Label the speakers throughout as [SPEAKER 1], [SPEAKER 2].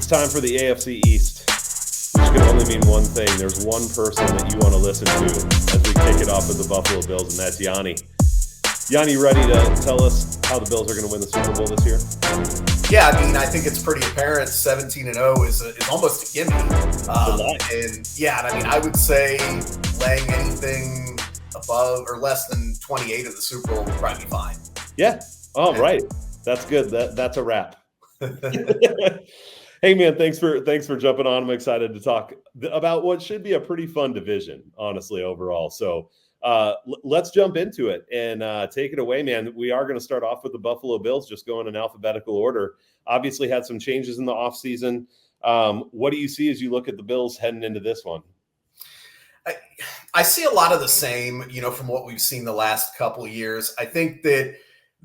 [SPEAKER 1] It's time for the AFC East, which can only mean one thing. There's one person that you want to listen to as we kick it off with the Buffalo Bills, and that's Yanni. Yanni, ready to tell us how the Bills are going to win the Super Bowl this year?
[SPEAKER 2] Yeah, I mean, I think it's pretty apparent. 17-0 is almost a gimme. I would say laying anything above or less than 28 of the Super Bowl would probably be fine.
[SPEAKER 1] Yeah. Oh, right. That's good. That's a wrap. Hey, man, thanks for jumping on. I'm excited to talk about what should be a pretty fun division, honestly, overall. So let's jump into it and take it away, man. We are going to start off with the Buffalo Bills, just going in alphabetical order. Obviously had some changes in the offseason. What do you see as you look at the Bills heading into this one?
[SPEAKER 2] I see a lot of the same, from what we've seen the last couple of years. I think that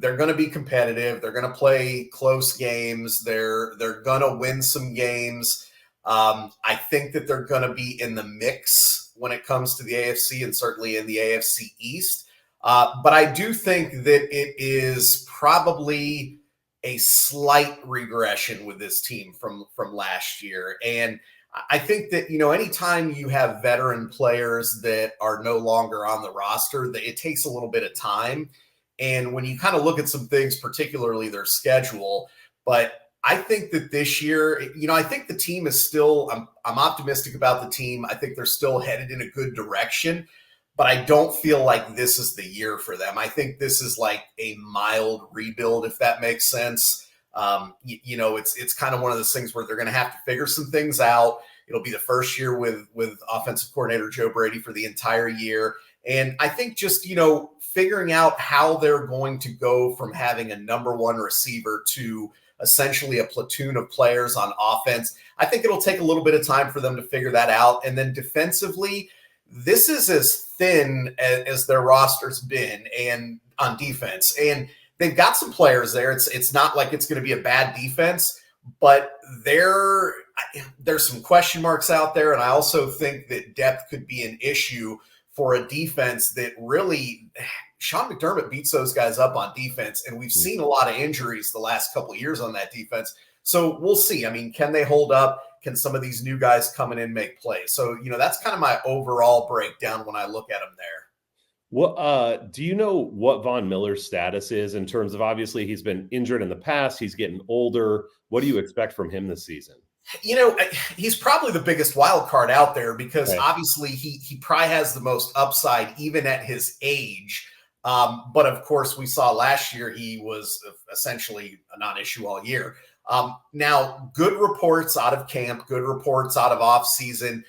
[SPEAKER 2] they're going to be competitive. They're going to play close games. They're going to win some games. I think that they're going to be in the mix when it comes to the AFC and certainly in the AFC East. But I do think that it is probably a slight regression with this team from last year. And I think that, anytime you have veteran players that are no longer on the roster, that it takes a little bit of time. And when you kind of look at some things, particularly their schedule, but I think that this year, I think the team is still, I'm optimistic about the team. I think they're still headed in a good direction, but I don't feel like this is the year for them. I think this is like a mild rebuild, if that makes sense. It's kind of one of those things where they're going to have to figure some things out. It'll be the first year with offensive coordinator Joe Brady for the entire year. And I think just, figuring out how they're going to go from having a number one receiver to essentially a platoon of players on offense. I think it'll take a little bit of time for them to figure that out. And then defensively, this is as thin as their roster's been and on defense. And they've got some players there. It's not like it's going to be a bad defense, but there's some question marks out there. And I also think that depth could be an issue for a defense that really Sean McDermott beats those guys up on defense. And we've seen a lot of injuries the last couple of years on that defense. So we'll see. I mean, can they hold up? Can some of these new guys coming in make plays? So, that's kind of my overall breakdown when I look at them there.
[SPEAKER 1] Well, do you know what Von Miller's status is in terms of, obviously he's been injured in the past. He's getting older. What do you expect from him this season?
[SPEAKER 2] He's probably the biggest wild card out there because obviously he probably has the most upside even at his age. But of course we saw last year he was essentially a non-issue all year. Now good reports out of camp, good reports out of offseason.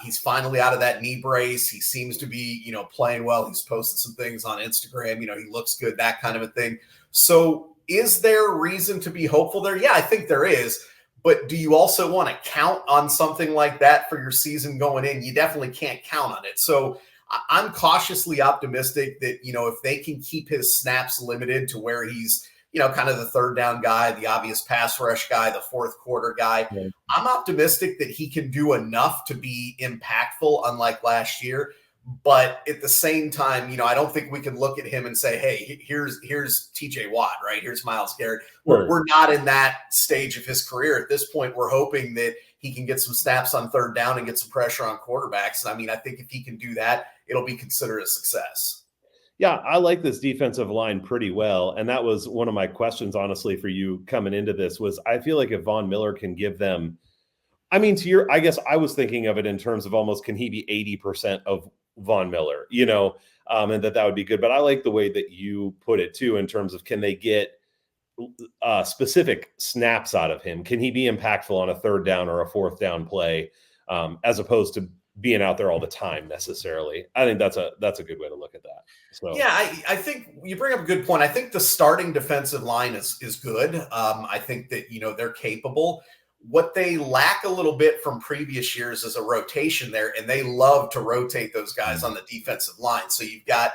[SPEAKER 2] He's finally out of that knee brace. He seems to be, playing well. He's posted some things on Instagram. He looks good, that kind of a thing. So is there reason to be hopeful there? Yeah, I think there is. But do you also want to count on something like that for your season going in? You definitely can't count on it. So I'm cautiously optimistic that, if they can keep his snaps limited to where he's, kind of the third down guy, the obvious pass rush guy, the fourth quarter guy, I'm optimistic that he can do enough to be impactful, unlike last year. But at the same time, I don't think we can look at him and say, hey, here's TJ Watt, right? Here's Myles Garrett. We're not in that stage of his career. At this point, we're hoping that he can get some snaps on third down and get some pressure on quarterbacks. And I mean, I think if he can do that, it'll be considered a success.
[SPEAKER 1] Yeah, I like this defensive line pretty well. And that was one of my questions, honestly, for you coming into this was I feel like if Von Miller can give them, I guess I was thinking of it in terms of almost, can he be 80% of Von Miller, and that would be good. But I like the way that you put it too, in terms of, can they get specific snaps out of him? Can he be impactful on a third down or a fourth down play, as opposed to being out there all the time necessarily? I think that's a good way to look at that. So
[SPEAKER 2] yeah, I think you bring up a good point. I think the starting defensive line is good. I think that, they're capable. What they lack a little bit from previous years is a rotation there, and they love to rotate those guys on the defensive line. So you've got,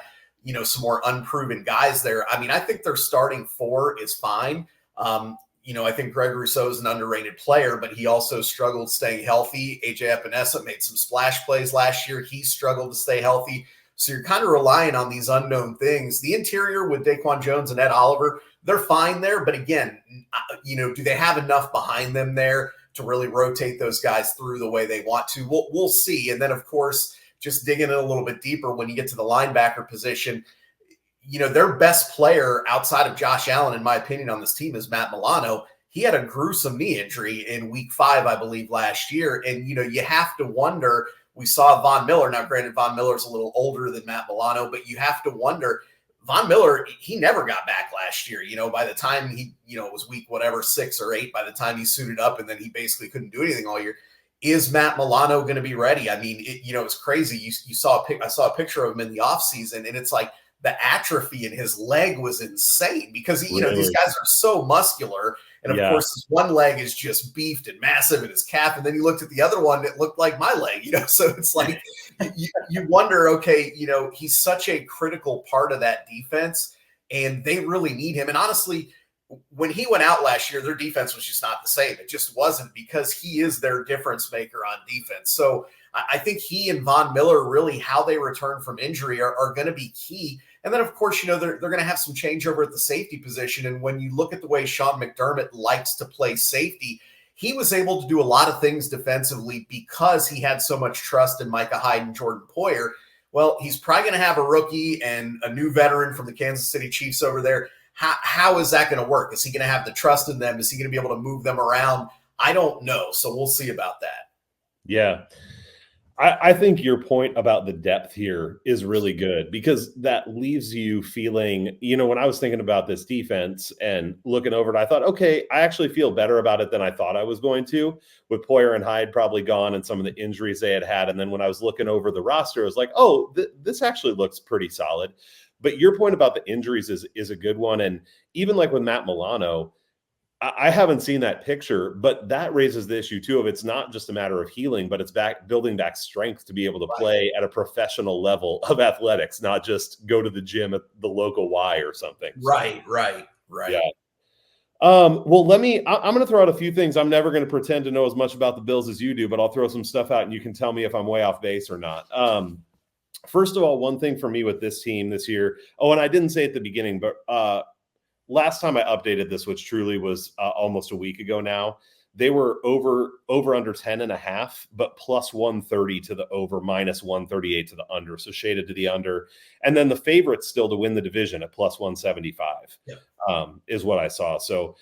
[SPEAKER 2] some more unproven guys there. I mean, I think their starting four is fine. I think Greg Rousseau is an underrated player, but he also struggled staying healthy. AJ Epinesa made some splash plays last year. He struggled to stay healthy. So you're kind of relying on these unknown things. The interior with Daquan Jones and Ed Oliver, they're fine there. But again, do they have enough behind them there to really rotate those guys through the way they want to. We'll see. And then, of course, just digging in a little bit deeper when you get to the linebacker position, their best player outside of Josh Allen, in my opinion, on this team is Matt Milano. He had a gruesome knee injury in week 5, I believe, last year. And, you have to wonder, we saw Von Miller. Now, granted, Von Miller's a little older than Matt Milano, but you have to wonder, Von Miller, he never got back last year. By the time he, it was week 6 or 8, by the time he suited up, and then he basically couldn't do anything all year. Is Matt Milano going to be ready? I mean, it's crazy. I saw a picture of him in the offseason, and it's like the atrophy in his leg was insane because,
[SPEAKER 1] Really?
[SPEAKER 2] These guys are so muscular. And of course, his one leg is just beefed and massive in his calf. And then you looked at the other one, it looked like my leg, So it's like you wonder, okay, he's such a critical part of that defense, and they really need him. And honestly, when he went out last year, their defense was just not the same. It just wasn't, because he is their difference maker on defense. So I think he and Von Miller, really how they return from injury are going to be key. And then, of course, they're going to have some changeover at the safety position. And when you look at the way Sean McDermott likes to play safety, he was able to do a lot of things defensively because he had so much trust in Micah Hyde and Jordan Poyer. Well, he's probably going to have a rookie and a new veteran from the Kansas City Chiefs over there. How is that going to work? Is he going to have the trust in them? Is he going to be able to move them around? I don't know. So we'll see about that.
[SPEAKER 1] Yeah. I think your point about the depth here is really good, because that leaves you feeling, when I was thinking about this defense and looking over it, I thought, okay, I actually feel better about it than I thought I was going to, with Poyer and Hyde probably gone and some of the injuries they had. And then when I was looking over the roster, I was like, oh, this actually looks pretty solid. But your point about the injuries is a good one. And even like with Matt Milano, I haven't seen that picture, but that raises the issue too of it's not just a matter of healing, but it's building back strength to be able to play at a professional level of athletics, not just go to the gym at the local Y or something.
[SPEAKER 2] Right.
[SPEAKER 1] Yeah. Well, I'm going to throw out a few things. I'm never going to pretend to know as much about the Bills as you do, but I'll throw some stuff out and you can tell me if I'm way off base or not. First of all, one thing for me with this team this year, and I didn't say at the beginning, but last time I updated this, which truly was almost a week ago now, they were over under 10.5, but plus 130 to the over, minus 138 to the under. So shaded to the under. And then the favorites still to win the division at plus 175 is what I saw. So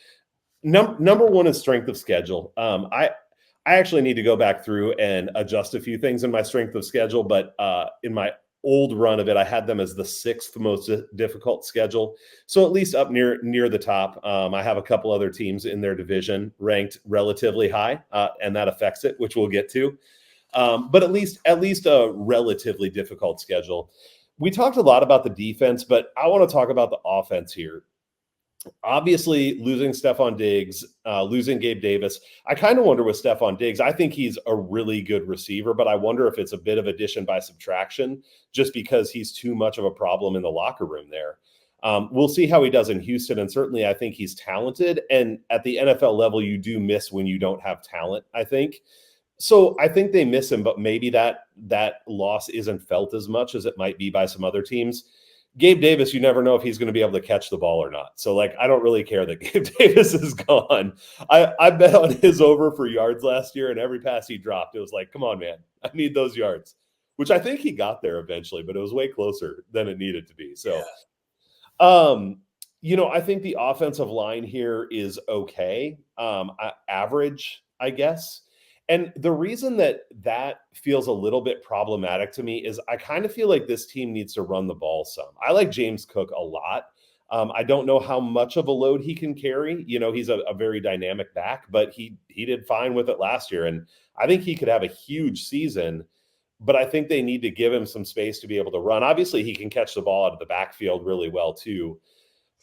[SPEAKER 1] number one is strength of schedule. I actually need to go back through and adjust a few things in my strength of schedule, but in my old run of it, I had them as the 6th most difficult schedule. So at least up near the top. I have a couple other teams in their division ranked relatively high, and that affects it, which we'll get to. But at least a relatively difficult schedule. We talked a lot about the defense, but I want to talk about the offense here. Obviously, losing Stephon Diggs, losing Gabe Davis. I kind of wonder with Stephon Diggs, I think he's a really good receiver, but I wonder if it's a bit of addition by subtraction just because he's too much of a problem in the locker room there. We'll see how he does in Houston, and certainly I think he's talented. And at the NFL level, you do miss when you don't have talent, I think. So I think they miss him, but maybe that loss isn't felt as much as it might be by some other teams. Gabe Davis, you never know if he's going to be able to catch the ball or not. So, I don't really care that Gabe Davis is gone. I bet on his over for yards last year, and every pass he dropped, it was like, come on, man, I need those yards, which I think he got there eventually, but it was way closer than it needed to be. So, I think the offensive line here is okay, average, I guess. And the reason that feels a little bit problematic to me is I kind of feel like this team needs to run the ball some. I like James Cook a lot. I don't know how much of a load he can carry. He's a very dynamic back, but he did fine with it last year. And I think he could have a huge season, but I think they need to give him some space to be able to run. Obviously, he can catch the ball out of the backfield really well too.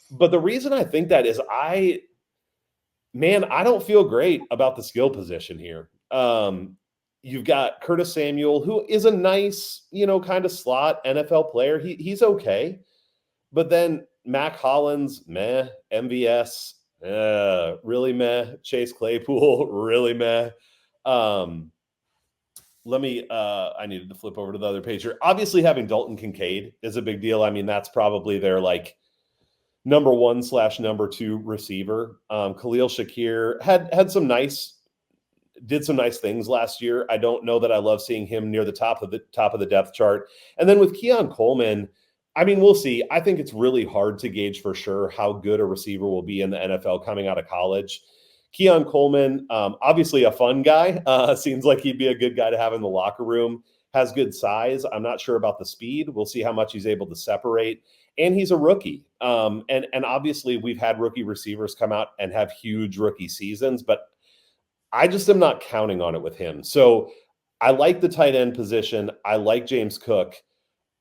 [SPEAKER 1] But the reason I think that is I don't feel great about the skill position here. You've got Curtis Samuel, who is a nice, kind of slot NFL player. He's okay. But then Mac Hollins, meh. MVS, really meh. Chase Claypool, really meh. I needed to flip over to the other page here. Obviously, having Dalton Kincaid is a big deal. I mean, that's probably their number 1/number 2 receiver. Khalil Shakir had some nice did some nice things last year. I don't know that I love seeing him near the top of the depth chart. And then with Keon Coleman, I mean, we'll see. I think it's really hard to gauge for sure how good a receiver will be in the NFL coming out of college. Keon Coleman, obviously a fun guy. Seems like he'd be a good guy to have in the locker room. Has good size. I'm not sure about the speed. We'll see how much he's able to separate. And he's a rookie. And obviously we've had rookie receivers come out and have huge rookie seasons, but I just am not counting on it with him. So I like the tight end position. I like James Cook.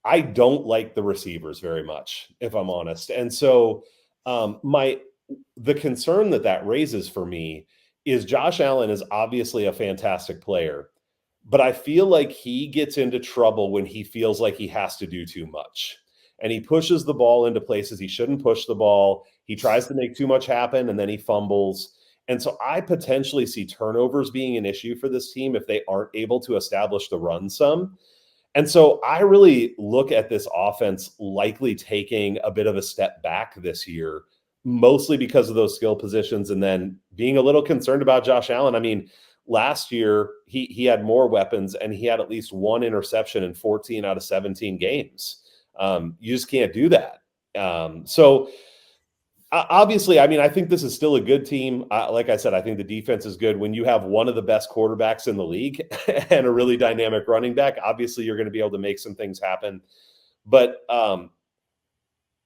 [SPEAKER 1] I don't like the receivers very much, if I'm honest. And so the concern that raises for me is Josh Allen is obviously a fantastic player, but I feel like he gets into trouble when he feels like he has to do too much. And he pushes the ball into places he shouldn't push the ball. He tries to make too much happen, and then he fumbles. And so I potentially see turnovers being an issue for this team if they aren't able to establish the run some. And so I really look at this offense likely taking a bit of a step back this year, mostly because of those skill positions and then being a little concerned about Josh Allen. I mean, last year he had more weapons and he had at least one interception in 14 out of 17 games. You just can't do that. So obviously, I mean, I think this is still a good team. Like I said, I think the defense is good. When you have one of the best quarterbacks in the league and a really dynamic running back, obviously you're going to be able to make some things happen. But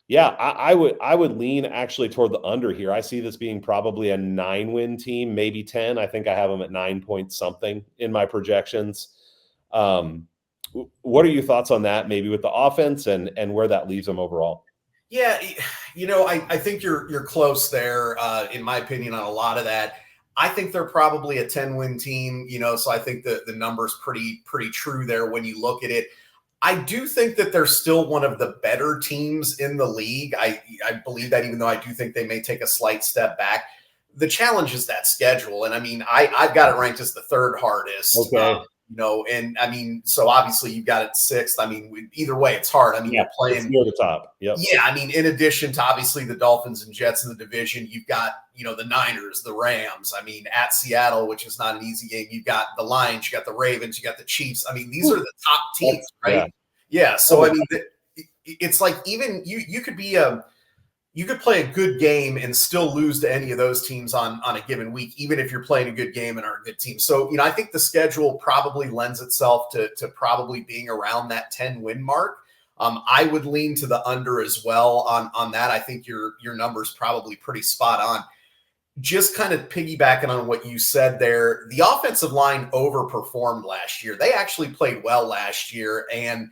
[SPEAKER 1] yeah, I would lean actually toward the under here. I see this being probably a 9-win team, maybe 10. I think I have them at 9 point something in my projections. What are your thoughts on that? Maybe with the offense and where that leaves them overall?
[SPEAKER 2] Yeah, I think you're close there, in my opinion, on a lot of that. I think they're probably a 10-win team, so I think the number's pretty true there when you look at it. I do think that they're still one of the better teams in the league. I believe that, even though I do think they may take a slight step back. The challenge is that schedule. And I mean, I've got it ranked as the third hardest.
[SPEAKER 1] Okay.
[SPEAKER 2] And I mean, so obviously you've got it sixth. I mean, either way, it's hard. I mean, you're playing
[SPEAKER 1] near the top. Yep.
[SPEAKER 2] Yeah. I mean, in addition to obviously the Dolphins and Jets in the division, you've got, the Niners, the Rams. I mean, at Seattle, which is not an easy game. You've got the Lions, you got the Ravens, you got the Chiefs. I mean, these are the top teams, right? Yeah. So, I mean, it's like even you could be you could play a good game and still lose to any of those teams on a given week, even if you're playing a good game and are a good team. So, I think the schedule probably lends itself to probably being around that 10-win mark. I would lean to the under as well on that. I think your number's probably pretty spot on. Just kind of piggybacking on what you said there, the offensive line overperformed last year. They actually played well last year, and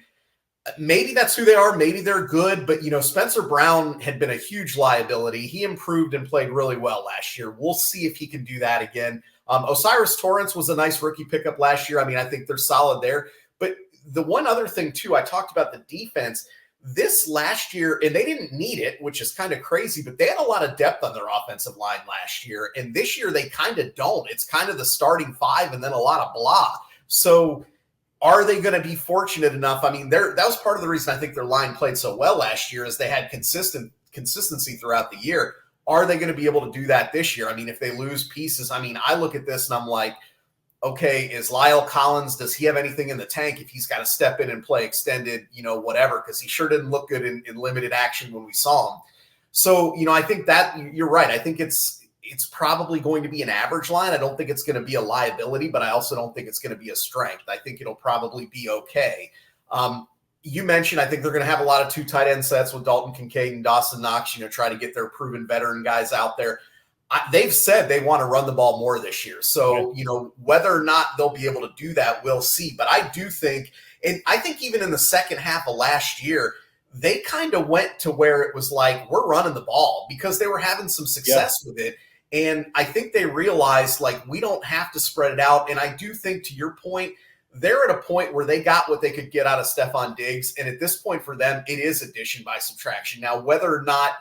[SPEAKER 2] maybe that's who they are. Maybe they're good, but Spencer Brown had been a huge liability. He improved and played really well last year. We'll see if he can do that again. Osiris Torrance was a nice rookie pickup last year. I mean, I think they're solid there. But the one other thing too, I talked about the defense this last year, and they didn't need it, which is kind of crazy, but they had a lot of depth on their offensive line last year. And this year they kind of don't. It's kind of the starting five and then a lot of blah. So are they going to be fortunate enough? I mean, that was part of the reason I think their line played so well last year, is they had consistency throughout the year. Are they going to be able to do that this year? I mean, if they lose pieces, I mean, I look at this and I'm like, okay, is Lyle Collins, does he have anything in the tank if he's got to step in and play extended, whatever, because he sure didn't look good in limited action when we saw him. So, I think that you're right. I think it's probably going to be an average line. I don't think it's going to be a liability, but I also don't think it's going to be a strength. I think it'll probably be okay. You mentioned, I think they're going to have a lot of 2 tight end sets with Dalton Kincaid and Dawson Knox, try to get their proven veteran guys out there. They've said they want to run the ball more this year. So, whether or not they'll be able to do that, we'll see. But I do think, and I think even in the second half of last year, they kind of went to where it was like, we're running the ball, because they were having some success with it. And I think they realized, like, we don't have to spread it out. And I do think, to your point, they're at a point where they got what they could get out of Stephon Diggs. And at this point for them, it is addition by subtraction. Now, whether or not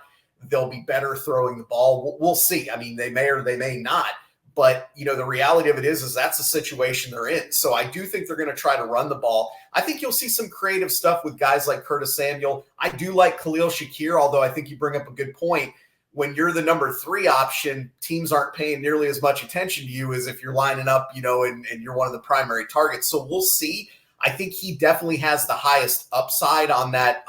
[SPEAKER 2] they'll be better throwing the ball, we'll see. I mean, they may or they may not. But, the reality of it is that's the situation they're in. So I do think they're going to try to run the ball. I think you'll see some creative stuff with guys like Curtis Samuel. I do like Khalil Shakir, although I think you bring up a good point. when you're the number 3 option, teams aren't paying nearly as much attention to you as if you're lining up, and you're one of the primary targets. So we'll see. I think he definitely has the highest upside on that,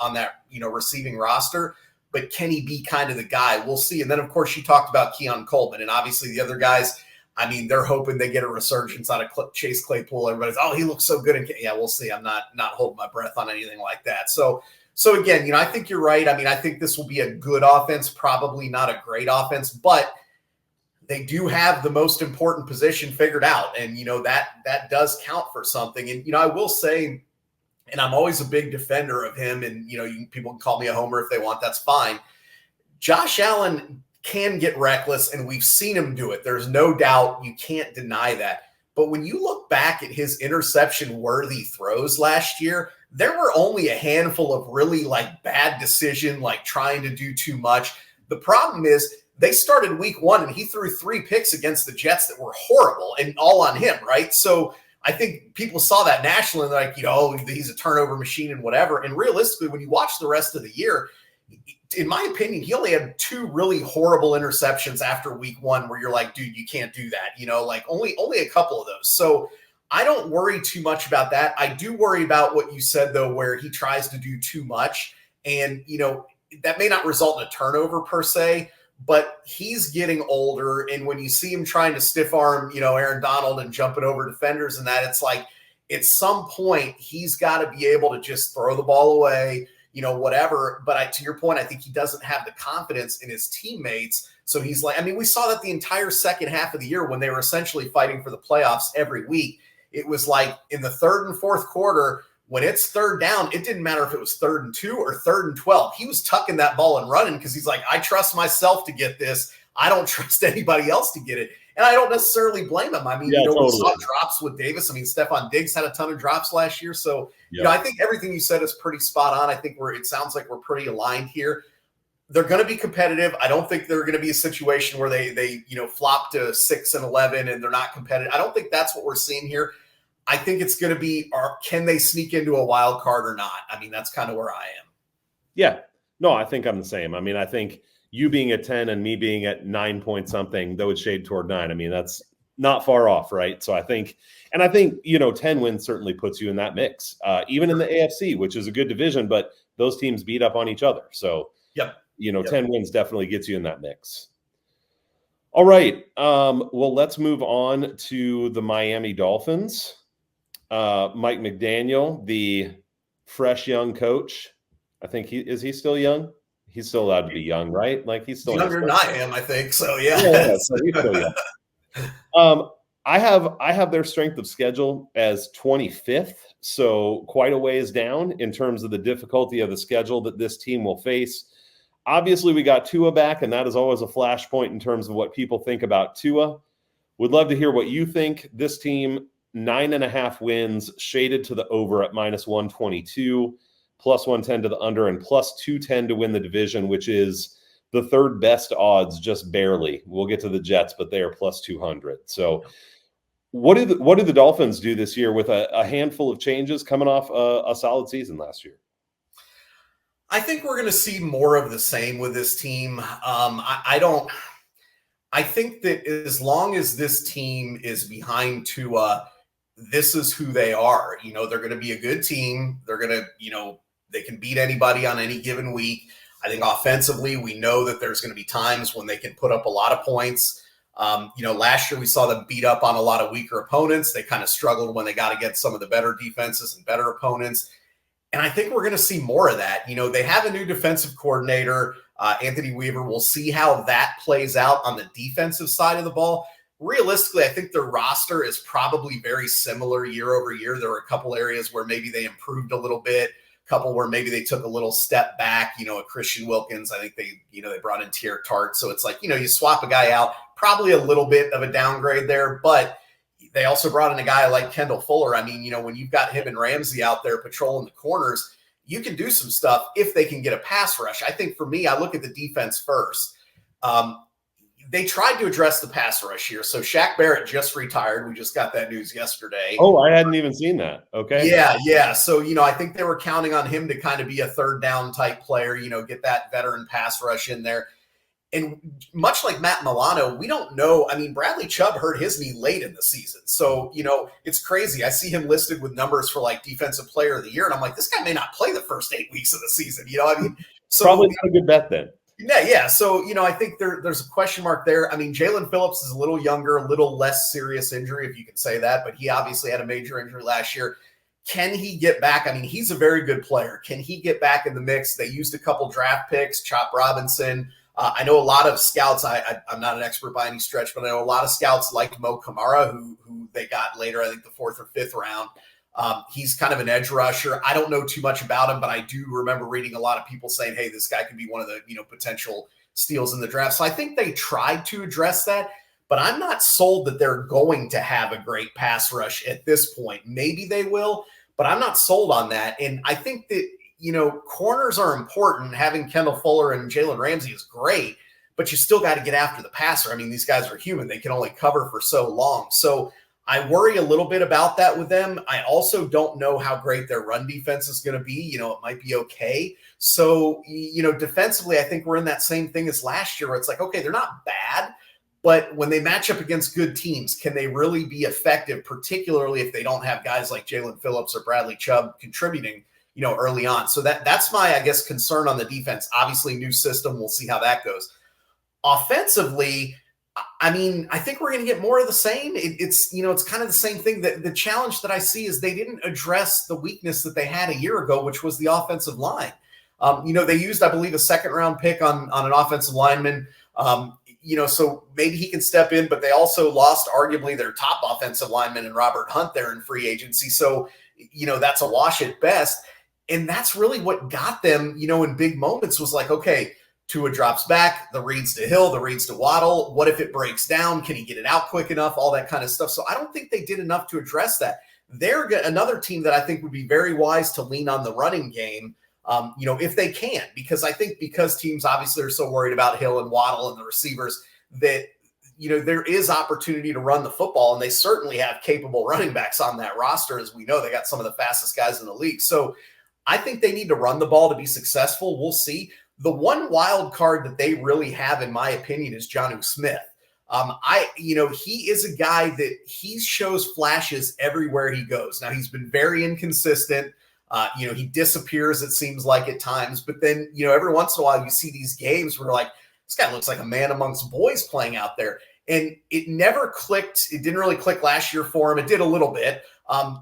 [SPEAKER 2] receiving roster, but can he be kind of the guy? We'll see. And then of course you talked about Keon Coleman, and obviously the other guys, I mean, they're hoping they get a resurgence out of Chase Claypool. Everybody's, he looks so good. And yeah, we'll see. I'm not holding my breath on anything like that. So again, I think you're right. I mean, I think this will be a good offense, probably not a great offense, but they do have the most important position figured out. And, that does count for something. And, I will say, and I'm always a big defender of him, and, people can call me a homer if they want, that's fine. Josh Allen can get reckless, and we've seen him do it. There's no doubt. You can't deny that. But when you look back at his interception-worthy throws last year, there were only a handful of really bad decision, trying to do too much. The problem is they started week 1 and he threw 3 picks against the Jets that were horrible and all on him, right? So I think people saw that nationally, he's a turnover machine and whatever. And realistically, when you watch the rest of the year, in my opinion, he only had 2 really horrible interceptions after week 1 where you're like, dude, you can't do that. Only a couple of those. So I don't worry too much about that. I do worry about what you said, though, where he tries to do too much. And, that may not result in a turnover per se, but he's getting older. And when you see him trying to stiff arm, Aaron Donald and jumping over defenders and that, it's like at some point he's got to be able to just throw the ball away, whatever. But to your point, I think he doesn't have the confidence in his teammates. So he's we saw that the entire second half of the year when they were essentially fighting for the playoffs every week. It was like in the 3rd and 4th quarter, when it's 3rd down, it didn't matter if it was 3rd and 2 or 3rd and 12. He was tucking that ball and running because he's like, I trust myself to get this. I don't trust anybody else to get it. And I don't necessarily blame him. I mean, totally. We saw drops with Davis. I mean, Stephon Diggs had a ton of drops last year. So, I think everything you said is pretty spot on. I think it sounds like we're pretty aligned here. They're going to be competitive. I don't think they're going to be a situation where they flop to 6-11 and they're not competitive. I don't think that's what we're seeing here. I think it's going to be, can they sneak into a wild card or not? I mean, that's kind of where I am.
[SPEAKER 1] Yeah. No, I think I'm the same. I mean, I think you being at 10 and me being at 9 point something, that would shade toward 9. I mean, that's not far off, right? So I think 10 wins certainly puts you in that mix, even in the AFC, which is a good division, but those teams beat up on each other. So, 10 wins definitely gets you in that mix. All right. Well, let's move on to the Miami Dolphins. Mike McDaniel, the fresh young coach. I think he's still young. He's still allowed to be young, right? He's still
[SPEAKER 2] younger than I am, I think. So yeah.
[SPEAKER 1] So he's still young. I have their strength of schedule as 25th, so quite a ways down in terms of the difficulty of the schedule that this team will face. Obviously, we got Tua back, and that is always a flashpoint in terms of what people think about Tua. Would love to hear what you think. This team, 9.5 wins, shaded to the over at -122, +110 to the under, and +210 to win the division, which is the 3rd best odds, just barely. We'll get to the Jets, but they are +200. So what do the Dolphins do this year with a handful of changes coming off a solid season last year?
[SPEAKER 2] I think we're going to see more of the same with this team. I think that as long as this team is behind Tua, this is who they are. They're going to be a good team. They're going to, they can beat anybody on any given week. I think offensively, we know that there's going to be times when they can put up a lot of points. Last year we saw them beat up on a lot of weaker opponents. They kind of struggled when they got against some of the better defenses and better opponents. And I think we're going to see more of that. They have a new defensive coordinator, Anthony Weaver. We'll see how that plays out on the defensive side of the ball. Realistically, I think their roster is probably very similar year over year. There were a couple areas where maybe they improved a little bit, a couple where maybe they took a little step back. A Christian Wilkins, I think they brought in Tier Tart. So it's like, you swap a guy out, probably a little bit of a downgrade there, but they also brought in a guy like Kendall Fuller. I mean, when you've got him and Ramsey out there patrolling the corners, you can do some stuff if they can get a pass rush. I think for me, I look at the defense first. They tried to address the pass rush here. So Shaq Barrett just retired. We just got that news yesterday.
[SPEAKER 1] Oh, I hadn't even seen that. Okay.
[SPEAKER 2] Yeah. So, I think they were counting on him to kind of be a 3rd down type player, get that veteran pass rush in there. And much like Matt Milano, we don't know. I mean, Bradley Chubb hurt his knee late in the season. So, it's crazy. I see him listed with numbers for like defensive player of the year. And I'm like, this guy may not play the first 8 weeks of the season. So
[SPEAKER 1] probably not a good bet then.
[SPEAKER 2] Yeah. So, I think there's a question mark there. I mean, Jalen Phillips is a little younger, a little less serious injury, if you can say that, but he obviously had a major injury last year. Can he get back? I mean, he's a very good player. Can he get back in the mix? They used a couple draft picks, Chop Robinson. I know a lot of scouts. I'm not an expert by any stretch, but I know a lot of scouts like Mo Kamara, who they got later, I think the 4th or 5th round. He's kind of an edge rusher. I don't know too much about him, but I do remember reading a lot of people saying, hey, this guy could be one of the potential steals in the draft. So I think they tried to address that, but I'm not sold that they're going to have a great pass rush at this point. Maybe they will, but I'm not sold on that. And I think that corners are important. Having Kendall Fuller and Jalen Ramsey is great, but you still got to get after the passer. I mean, these guys are human. They can only cover for so long. So I worry a little bit about that with them. I also don't know how great their run defense is going to be. It might be okay. So, defensively, I think we're in that same thing as last year where it's like, okay, they're not bad, but when they match up against good teams, can they really be effective, particularly if they don't have guys like Jalen Phillips or Bradley Chubb contributing early on. So that's my, I guess, concern on the defense. Obviously, new system. We'll see how that goes. Offensively, I mean, I think we're going to get more of the same. It's kind of the same thing. The challenge that I see is they didn't address the weakness that they had a year ago, which was the offensive line. They used, I believe, a 2nd-round pick on an offensive lineman. So maybe he can step in, but they also lost arguably their top offensive lineman in Robert Hunt there in free agency. So, that's a wash at best. And that's really what got them, in big moments was like, okay, Tua drops back, the reads to Hill, the reads to Waddle. What if it breaks down? Can he get it out quick enough? All that kind of stuff. So I don't think they did enough to address that. They're another team that I think would be very wise to lean on the running game, if they can, because teams obviously are so worried about Hill and Waddle and the receivers that, there is opportunity to run the football, and they certainly have capable running backs on that roster. As we know, they got some of the fastest guys in the league. So I think they need to run the ball to be successful. We'll see. The one wild card that they really have, in my opinion, is Jonnu Smith. He is a guy that he shows flashes everywhere he goes. Now, he's been very inconsistent. He disappears, it seems like, at times. But then, every once in a while, you see these games where like, this guy looks like a man amongst boys playing out there. And it never clicked. It didn't really click last year for him. It did a little bit.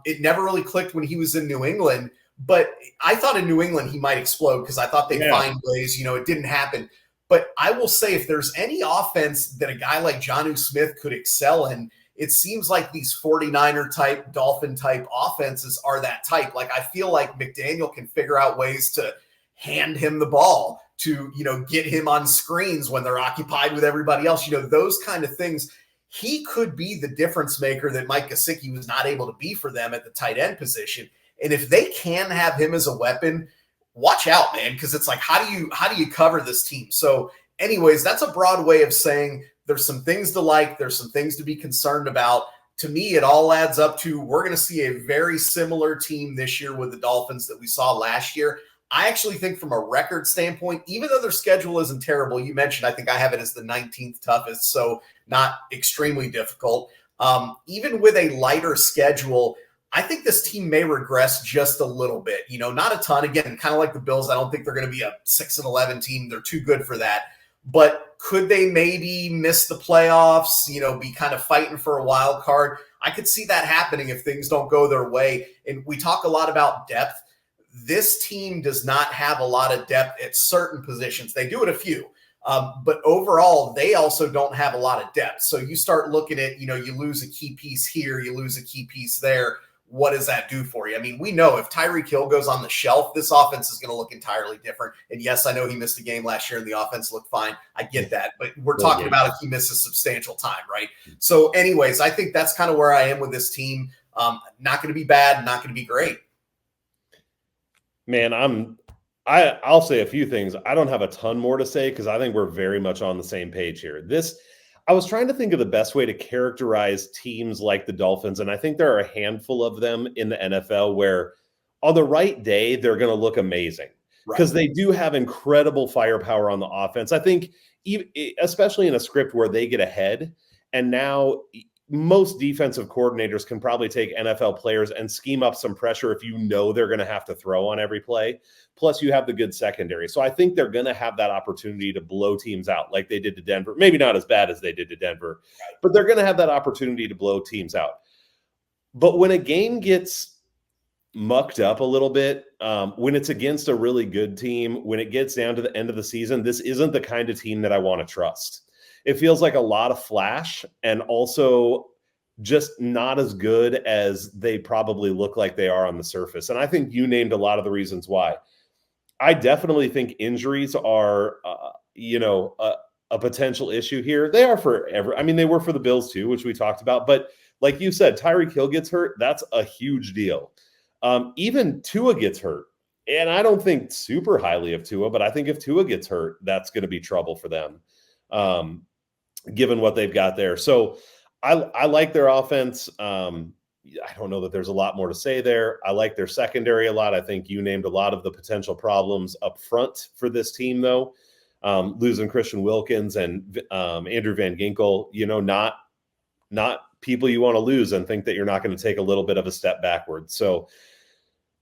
[SPEAKER 2] It never really clicked when he was in New England. But I thought in New England he might explode because I thought they'd find ways. It didn't happen. But I will say, if there's any offense that a guy like Jonnu Smith could excel in, it seems like these 49er type, Dolphin type offenses are that type. Like, I feel like McDaniel can figure out ways to hand him the ball, to, get him on screens when they're occupied with everybody else, those kind of things. He could be the difference maker that Mike Gesicki was not able to be for them at the tight end position. And if they can have him as a weapon, watch out, man, because it's like, how do you cover this team? So anyways, that's a broad way of saying there's some things to like, there's some things to be concerned about. To me, it all adds up to we're going to see a very similar team this year with the Dolphins that we saw last year. I actually think from a record standpoint, even though their schedule isn't terrible, you mentioned, I think I have it as the 19th toughest, so not extremely difficult. Even with a lighter schedule, I think this team may regress just a little bit, not a ton. Again, kind of like the Bills, I don't think they're going to be a 6-11 team. They're too good for that. But could they maybe miss the playoffs, be kind of fighting for a wild card? I could see that happening if things don't go their way. And we talk a lot about depth. This team does not have a lot of depth at certain positions. They do at a few. But overall, they also don't have a lot of depth. So you start looking at, you lose a key piece here, you lose a key piece there. What does that do for you? I mean, we know if Tyreek Hill goes on the shelf, this offense is going to look entirely different. And yes, I know he missed a game last year and the offense looked fine. I get that. But we're talking about if he misses substantial time, right? So anyways, I think that's kind of where I am with this team. Not going to be bad, not going to be great.
[SPEAKER 1] Man, I'll say a few things. I don't have a ton more to say because I think we're very much on the same page here. I was trying to think of the best way to characterize teams like the Dolphins, and I think there are a handful of them in the NFL where on the right day, they're going to look amazing. because they do have incredible firepower on the offense. I think, especially in a script where they get ahead, and now most defensive coordinators can probably take NFL players and scheme up some pressure if you know they're going to have to throw on every play. Plus, you have the good secondary. So I think they're going to have that opportunity to blow teams out like they did to Denver. Maybe not as bad as they did to Denver, but they're going to have that opportunity to blow teams out. But when a game gets mucked up a little bit, when it's against a really good team, when it gets down to the end of the season, this isn't the kind of team that I want to trust. It feels like a lot of flash and also just not as good as they probably look like they are on the surface. And I think you named a lot of the reasons why. I definitely think injuries are, a potential issue here. They are for they were for the Bills too, which we talked about. But like you said, Tyreek Hill gets hurt. That's a huge deal. Even Tua gets hurt. And I don't think super highly of Tua, but I think if Tua gets hurt, that's going to be trouble for them, given what they've got there. So I like their offense. I don't know that there's a lot more to say there. I like their secondary a lot. I think you named a lot of the potential problems up front for this team, though. Losing Christian Wilkins and Andrew Van Ginkel, not people you want to lose and think that you're not going to take a little bit of a step backward. So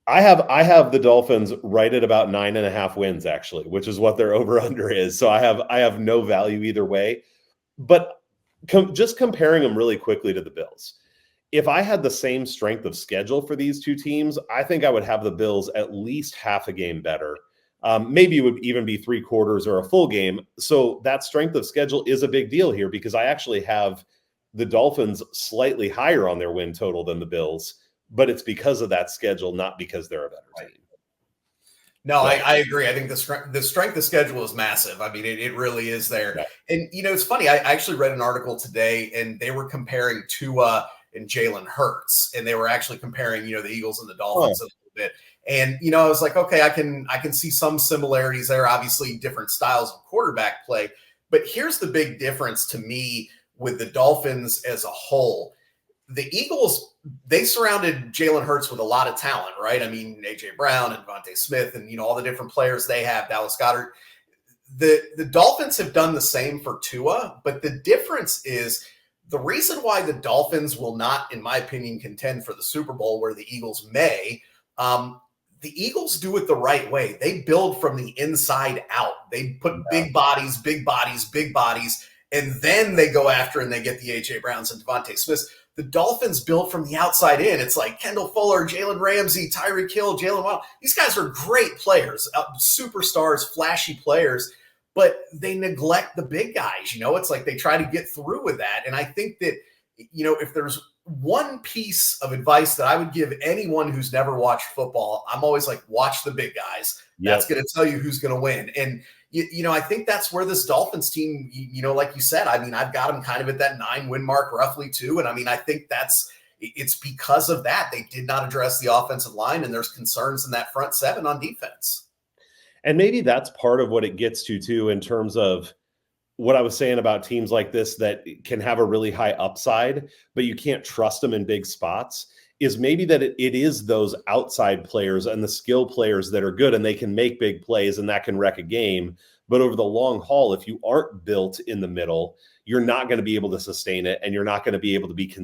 [SPEAKER 1] I have the Dolphins right at about 9.5 wins, actually, which is what their over-under is. So I have no value either way. But just comparing them really quickly to the Bills, if I had the same strength of schedule for these two teams, I think I would have the Bills at least half a game better. Maybe it would even be 3/4 or a full game. So that strength of schedule is a big deal here because I actually have the Dolphins slightly higher on their win total than the Bills, but it's because of that schedule, not because they're a better team.
[SPEAKER 2] No, I agree. I think the strength of schedule is massive. I mean, it really is there. Yeah. And, it's funny. I actually read an article today, and they were comparing Tua and Jalen Hurts, and they were actually comparing, the Eagles and the Dolphins a little bit. And, I was like, okay, I can see some similarities there, obviously different styles of quarterback play. But here's the big difference to me with the Dolphins as a whole. The Eagles, they surrounded Jalen Hurts with a lot of talent, right? I mean, A.J. Brown and Devontae Smith and, all the different players they have, Dallas Goedert. The Dolphins have done the same for Tua, but the difference is the reason why the Dolphins will not, in my opinion, contend for the Super Bowl where the Eagles may, the Eagles do it the right way. They build from the inside out. They put big bodies, and then they go after and they get the A.J. Browns and Devontae Smiths. The Dolphins build from the outside in. It's like Kendall Fuller, Jalen Ramsey, Tyreek Hill, Jalen Waddle. These guys are great players, superstars, flashy players, but they neglect the big guys. It's like they try to get through with that. And I think that, if there's one piece of advice that I would give anyone who's never watched football, I'm always like, watch the big guys. Yep. That's going to tell you who's going to win. And, I think that's where this Dolphins team, like you said, I mean, I've got them kind of at that 9-win mark roughly too. And I mean, I think it's because of that. They did not address the offensive line, and there's concerns in that front seven on defense.
[SPEAKER 1] And maybe that's part of what it gets to too, in terms of what I was saying about teams like this that can have a really high upside, but you can't trust them in big spots, is maybe that it is those outside players and the skill players that are good and they can make big plays and that can wreck a game. But over the long haul, if you aren't built in the middle, you're not going to be able to sustain it, and you're not going to be able to be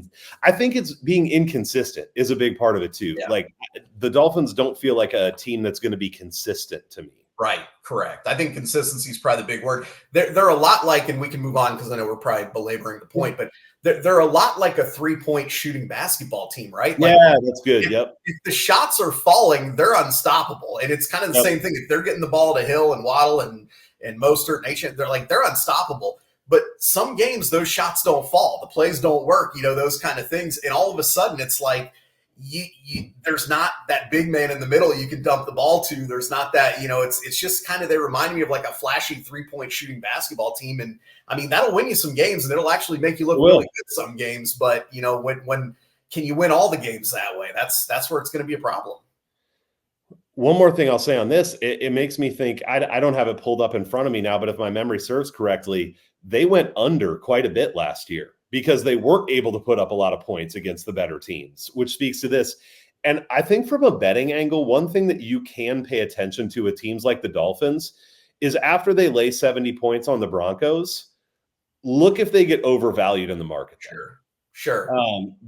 [SPEAKER 1] I think it's being inconsistent is a big part of it too. Yeah. Like the Dolphins don't feel like a team that's going to be consistent to me.
[SPEAKER 2] Right. Correct. I think consistency is probably the big word. They're a lot like, and we can move on because I know we're probably belaboring the point, but they're a lot like a 3-point shooting basketball team, right? Like,
[SPEAKER 1] yeah, that's good. Yep.
[SPEAKER 2] If the shots are falling, they're unstoppable. And it's kind of the same thing. If they're getting the ball to Hill and Waddle and Mostert and H, they're unstoppable. But some games, those shots don't fall. The plays don't work, those kind of things. And all of a sudden it's like, there's not that big man in the middle you can dump the ball to. There's not that, it's just kind of, they remind me of like a flashy 3-point shooting basketball team. And I mean, that'll win you some games and it'll actually make you look really good some games. But, when can you win all the games that way? That's where it's going to be a problem.
[SPEAKER 1] One more thing I'll say on this, it makes me think, I don't have it pulled up in front of me now, but if my memory serves correctly, they went under quite a bit last year because they weren't able to put up a lot of points against the better teams, which speaks to this. And I think from a betting angle, one thing that you can pay attention to with teams like the Dolphins is after they lay 70 points on the Broncos, look if they get overvalued in the market.
[SPEAKER 2] Sure.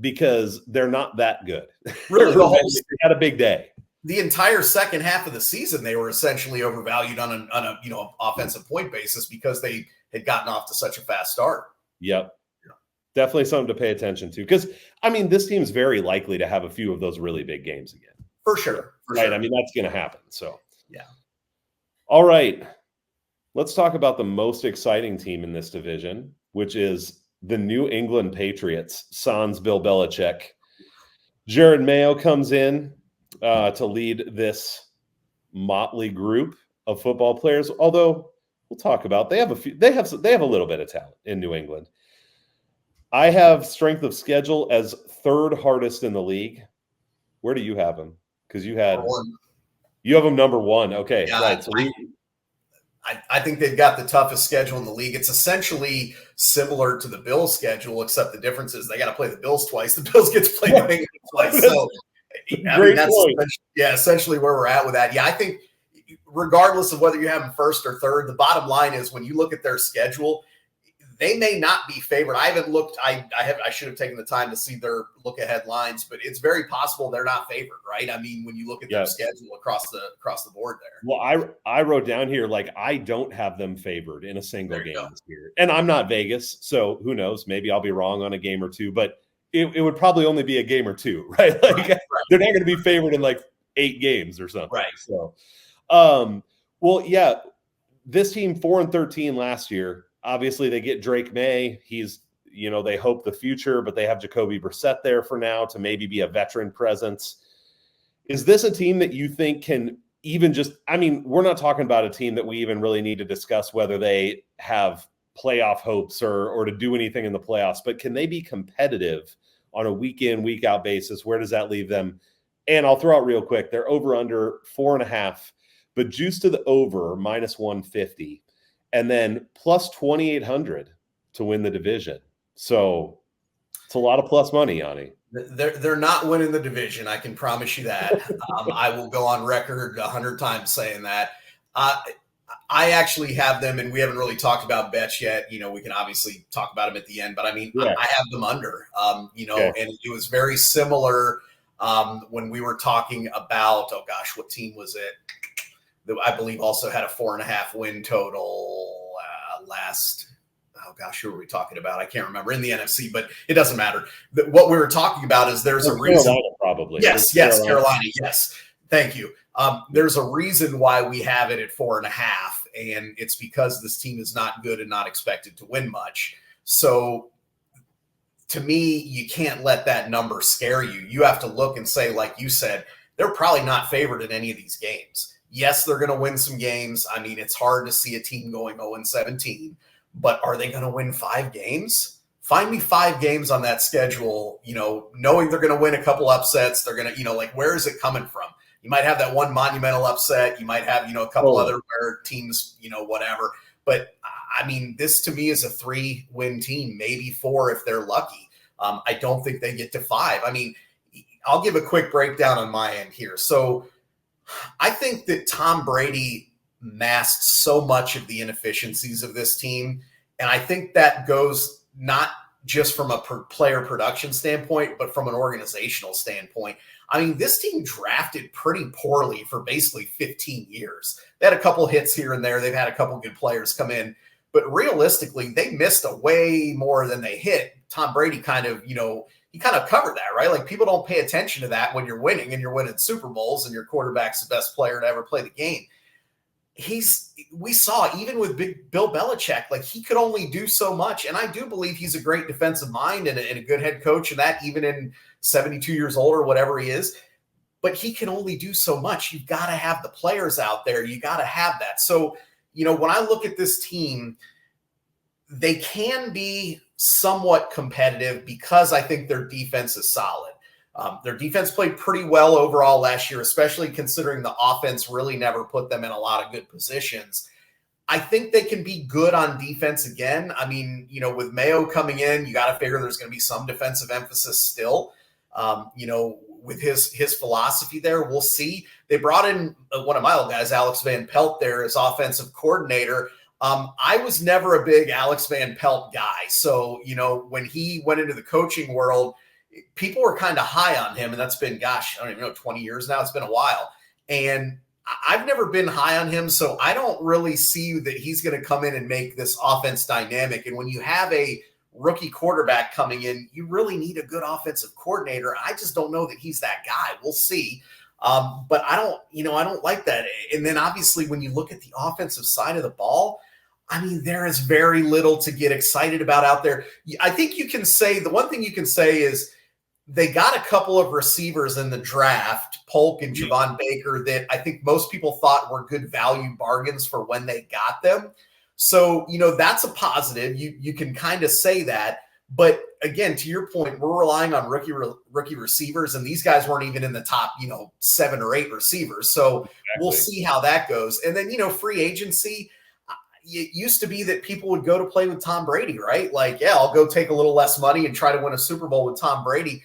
[SPEAKER 1] Because they're not that good.
[SPEAKER 2] Really,
[SPEAKER 1] they had a big day.
[SPEAKER 2] The entire second half of the season, they were essentially overvalued on a offensive point basis because they had gotten off to such a fast start.
[SPEAKER 1] Yep. Definitely something to pay attention to. Because, I mean, this team's very likely to have a few of those really big games again.
[SPEAKER 2] For sure.
[SPEAKER 1] Right? I mean, that's going to happen. So,
[SPEAKER 2] yeah.
[SPEAKER 1] All right. Let's talk about the most exciting team in this division, which is the New England Patriots, sans Bill Belichick. Jared Mayo comes in to lead this motley group of football players. Although we'll talk about they have a little bit of talent in New England. I have strength of schedule as third hardest in the league. Where do you have them? Because you have them number one. Okay,
[SPEAKER 2] yeah,
[SPEAKER 1] right. So
[SPEAKER 2] I think they've got the toughest schedule in the league. It's essentially similar to the Bills' schedule, except the difference is they got to play the Bills twice. The Bills get to play the Bengals twice. So, that's essentially where we're at with that. Yeah, I think regardless of whether you have them first or third, the bottom line is when you look at their schedule, they may not be favored. I haven't looked. I should have taken the time to see their look-ahead lines, but it's very possible they're not favored, right? I mean, when you look at their schedule across the board there.
[SPEAKER 1] Well, I wrote down here I don't have them favored in a single game this year, and I'm not Vegas, so who knows? Maybe I'll be wrong on a game or two, but it would probably only be a game or two, right? They're not going to be favored in 8 games or something,
[SPEAKER 2] right?
[SPEAKER 1] So, this team 4-13 last year. Obviously, they get Drake May. He's, they hope the future, but they have Jacoby Brissett there for now to maybe be a veteran presence. Is this a team that you think can even we're not talking about a team that we even really need to discuss whether they have playoff hopes or to do anything in the playoffs, but can they be competitive on a week in, week out basis? Where does that leave them? And I'll throw out real quick, they're over under 4.5, but juice to the over -150. And then plus 2,800 to win the division. So it's a lot of plus money, Yanni.
[SPEAKER 2] They're not winning the division. I can promise you that. I will go on record 100 times saying that. I actually have them, and we haven't really talked about bets yet. We can obviously talk about them at the end, but I have them under, and it was very similar when we were talking about, what team was it? I believe also had a 4.5 win total who were we talking about? I can't remember in the NFC, but it doesn't matter. What we were talking about is there's a reason.
[SPEAKER 1] Carolina, probably.
[SPEAKER 2] Yes, Carolina. Yes. Thank you. There's a reason why we have it at 4.5, and it's because this team is not good and not expected to win much. So to me, you can't let that number scare you. You have to look and say, like you said, they're probably not favored in any of these games. Yes, they're going to win some games. I mean, it's hard to see a team going 0-17, but are they going to win 5 games? Find me 5 games on that schedule, knowing they're going to win a couple upsets. They're going to, where is it coming from? You might have that one monumental upset. You might have, a couple other where teams, whatever. But, I mean, this to me is a 3-win team, maybe 4 if they're lucky. I don't think they get to 5. I mean, I'll give a quick breakdown on my end here. So, I think that Tom Brady masked so much of the inefficiencies of this team. And I think that goes not just from a player production standpoint, but from an organizational standpoint. I mean, this team drafted pretty poorly for basically 15 years. They had a couple hits here and there. They've had a couple good players come in. But realistically, they missed a way more than they hit. Tom Brady kind of, he kind of covered that, right? Like people don't pay attention to that when you're winning and you're winning Super Bowls and your quarterback's the best player to ever play the game. We saw even with big Bill Belichick, like he could only do so much. And I do believe he's a great defensive mind and a good head coach, and that even in 72 years old or whatever he is, but he can only do so much. You've got to have the players out there. You got to have that. So, when I look at this team, they can be somewhat competitive because I think their defense is solid. Their defense played pretty well overall last year, especially considering the offense really never put them in a lot of good positions. I think they can be good on defense again. I mean, with Mayo coming in, you got to figure there's going to be some defensive emphasis still. with his philosophy there. We'll see. They brought in one of my old guys, Alex Van Pelt, there as offensive coordinator. I was never a big Alex Van Pelt guy. So, when he went into the coaching world, people were kind of high on him. And that's been, I don't even know, 20 years now. It's been a while. And I've never been high on him. So I don't really see that he's going to come in and make this offense dynamic. And when you have a rookie quarterback coming in, you really need a good offensive coordinator. I just don't know that he's that guy. We'll see. But I don't like that. And then obviously when you look at the offensive side of the ball, I mean, there is very little to get excited about out there. I think you can say, the one thing you can say is they got a couple of receivers in the draft, Polk and Javon Baker, that I think most people thought were good value bargains for when they got them. So, that's a positive. You can kind of say that. But again, to your point, we're relying on rookie receivers, and these guys weren't even in the top, 7 or 8 receivers. So We'll see how that goes. And then, free agency, it used to be that people would go to play with Tom Brady, right? Like, yeah, I'll go take a little less money and try to win a Super Bowl with Tom Brady.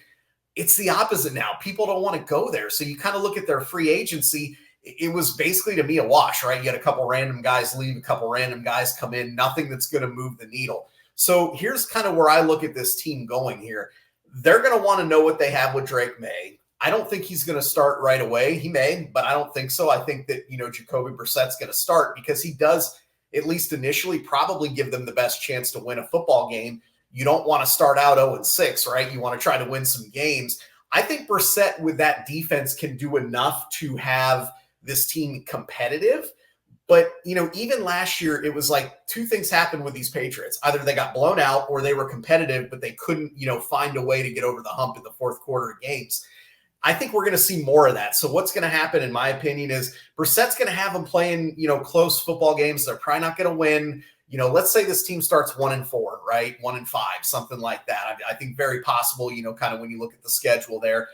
[SPEAKER 2] It's the opposite now. People don't want to go there. So you kind of look at their free agency. It was basically, to me, a wash, right? You had a couple random guys leave, a couple random guys come in, nothing that's going to move the needle. So here's kind of where I look at this team going here. They're going to want to know what they have with Drake May. I don't think he's going to start right away. He may, but I don't think so. I think that, Jacoby Brissett's going to start because he does, at least initially, probably give them the best chance to win a football game. You don't want to start out 0-6, right? You want to try to win some games. I think Brissett with that defense can do enough to have this team competitive. But, even last year, it was like two things happened with these Patriots. Either they got blown out or they were competitive, but they couldn't, find a way to get over the hump in the fourth quarter of games. I think we're going to see more of that. So what's going to happen, in my opinion, is Brissett's going to have them playing, close football games. They're probably not going to win. Let's say this team starts 1-4, right? 1-5, something like that. I think very possible, kind of when you look at the schedule there.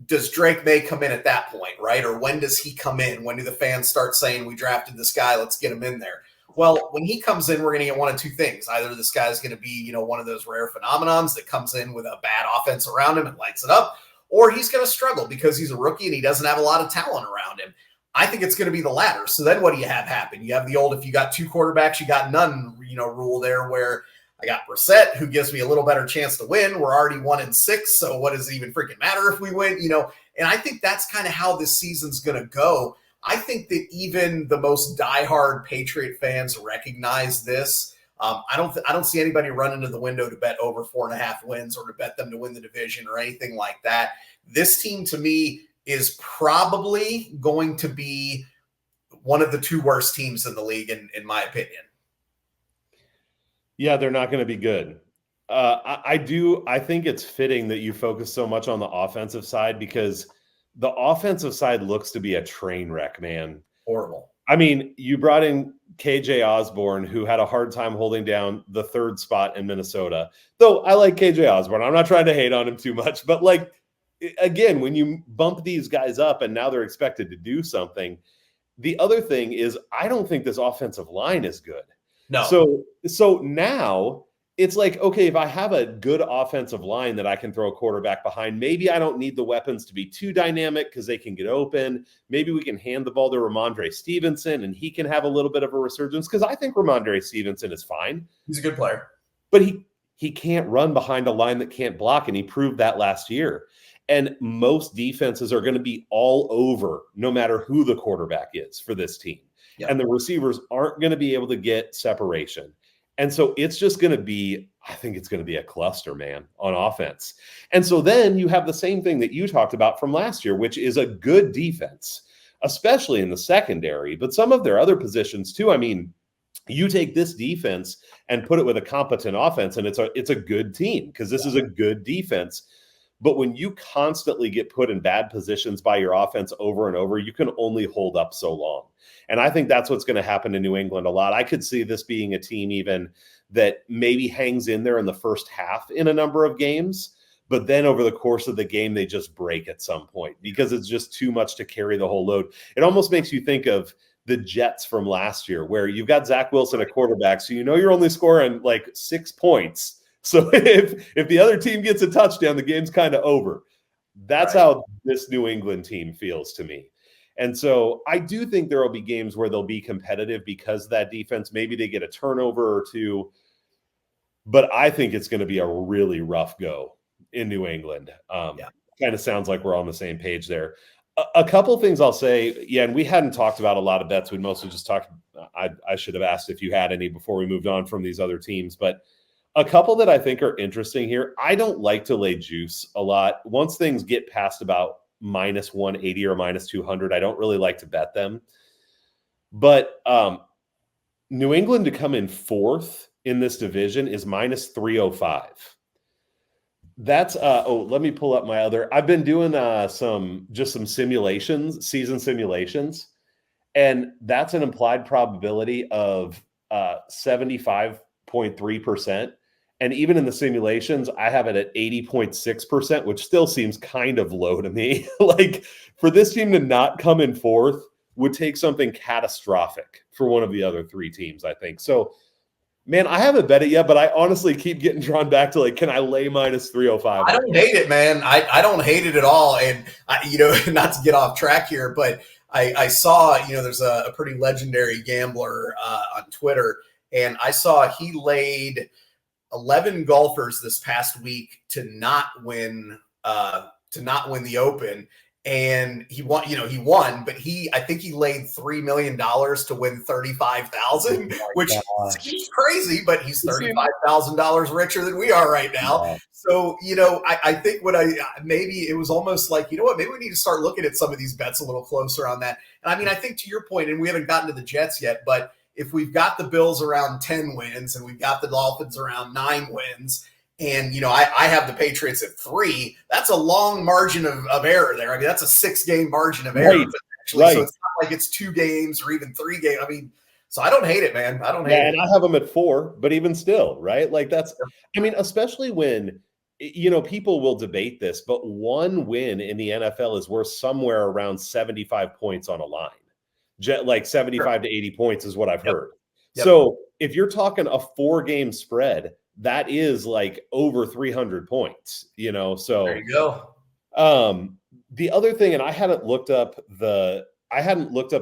[SPEAKER 2] Does Drake May come in at that point, right? Or when does he come in? When do the fans start saying, we drafted this guy, let's get him in there? Well, when he comes in, we're going to get one of two things. Either this guy's going to be, one of those rare phenomenons that comes in with a bad offense around him and lights it up, or he's going to struggle because he's a rookie and he doesn't have a lot of talent around him. I think it's going to be the latter. So then what do you have happen? You have the old, if you got two quarterbacks, you got none, rule there, where I got Brissett, who gives me a little better chance to win. We're already 1-6. So what does it even freaking matter if we win? And I think that's kind of how this season's going to go. I think that even the most diehard Patriot fans recognize this. I don't see anybody running to the window to bet over 4.5 wins or to bet them to win the division or anything like that. This team, to me, is probably going to be one of the 2 worst teams in the league, in my opinion.
[SPEAKER 1] Yeah, they're not going to be good. I think it's fitting that you focus so much on the offensive side because the offensive side looks to be a train wreck, man.
[SPEAKER 2] Horrible.
[SPEAKER 1] I mean, you brought in KJ Osborne, who had a hard time holding down the 3rd spot in Minnesota. Though I like KJ Osborne. I'm not trying to hate on him too much. But, again, when you bump these guys up and now they're expected to do something, the other thing is I don't think this offensive line is good.
[SPEAKER 2] No.
[SPEAKER 1] So now it's like, okay, if I have a good offensive line that I can throw a quarterback behind, maybe I don't need the weapons to be too dynamic because they can get open. Maybe we can hand the ball to Ramondre Stevenson and he can have a little bit of a resurgence because I think Ramondre Stevenson is fine.
[SPEAKER 2] He's a good player.
[SPEAKER 1] But he can't run behind a line that can't block, and he proved that last year. And most defenses are going to be all over no matter who the quarterback is for this team. Yep. And the receivers aren't going to be able to get separation. And so it's just going to be, I think it's going to be a cluster, man, on offense. And so then you have the same thing that you talked about from last year, which is a good defense, especially in the secondary, but some of their other positions too. I mean, you take this defense and put it with a competent offense, and it's a good team because this is a good defense. But when you constantly get put in bad positions by your offense over and over, you can only hold up so long. And I think that's what's going to happen in New England a lot. I could see this being a team even that maybe hangs in there in the first half in a number of games, but then over the course of the game, they just break at some point because it's just too much to carry the whole load. It almost makes you think of the Jets from last year where you've got Zach Wilson at quarterback, so you're only scoring 6 points. So if the other team gets a touchdown, the game's kind of over. That's
[SPEAKER 2] Right.
[SPEAKER 1] how this New England team feels to me. And so I do think there will be games where they'll be competitive because of that defense. Maybe they get a turnover or two, but I think it's going to be a really rough go in New England.
[SPEAKER 2] Yeah.
[SPEAKER 1] Kind of sounds like we're on the same page there. A couple things I'll say, yeah, and we hadn't talked about a lot of bets. We'd mostly just talked. I should have asked if you had any before we moved on from these other teams, but a couple that I think are interesting here. I don't like to lay juice a lot. Once things get past about minus 180 or minus 200, I don't really like to bet them. But New England to come in fourth in this division is minus 305. That's let me pull up my other. I've been doing some simulations, season simulations, and that's an implied probability of 75.3%. And even in the simulations, I have it at 80.6%, which still seems kind of low to me. Like, for this team to not come in fourth would take something catastrophic for one of the other three teams, I think. So, man, I haven't bet it yet, but I honestly keep getting drawn back to, like, can I lay minus 305?
[SPEAKER 2] I don't hate it, man. I don't hate it at all. And, not to get off track here, but I saw, there's a pretty legendary gambler on Twitter, and I saw he laid 11 golfers this past week to not win the Open. And he won, but I think he laid $3 million to win 35,000, which seems crazy, but he's $35,000 richer than we are right now. Yeah. So, I think maybe it was almost like, maybe we need to start looking at some of these bets a little closer on that. And I mean, I think to your point, and we haven't gotten to the Jets yet, but if we've got the Bills around 10 wins and we've got the Dolphins around 9 wins, and, I have the Patriots at 3. That's a long margin of error there. I mean, that's a 6-game margin of error. Potentially. Right. So it's not like it's 2 games or even 3 games. I mean, so I don't hate it, man. I don't hate it.
[SPEAKER 1] And I have them at 4, but even still, right? Like, that's, I mean, especially when, people will debate this, but one win in the NFL is worth somewhere around 75 points on a line. Like 75 to 80 points is what I've heard. Yep. So if you're talking a 4-game spread, that is like over 300 points, so
[SPEAKER 2] there you go.
[SPEAKER 1] The other thing, and I hadn't looked up the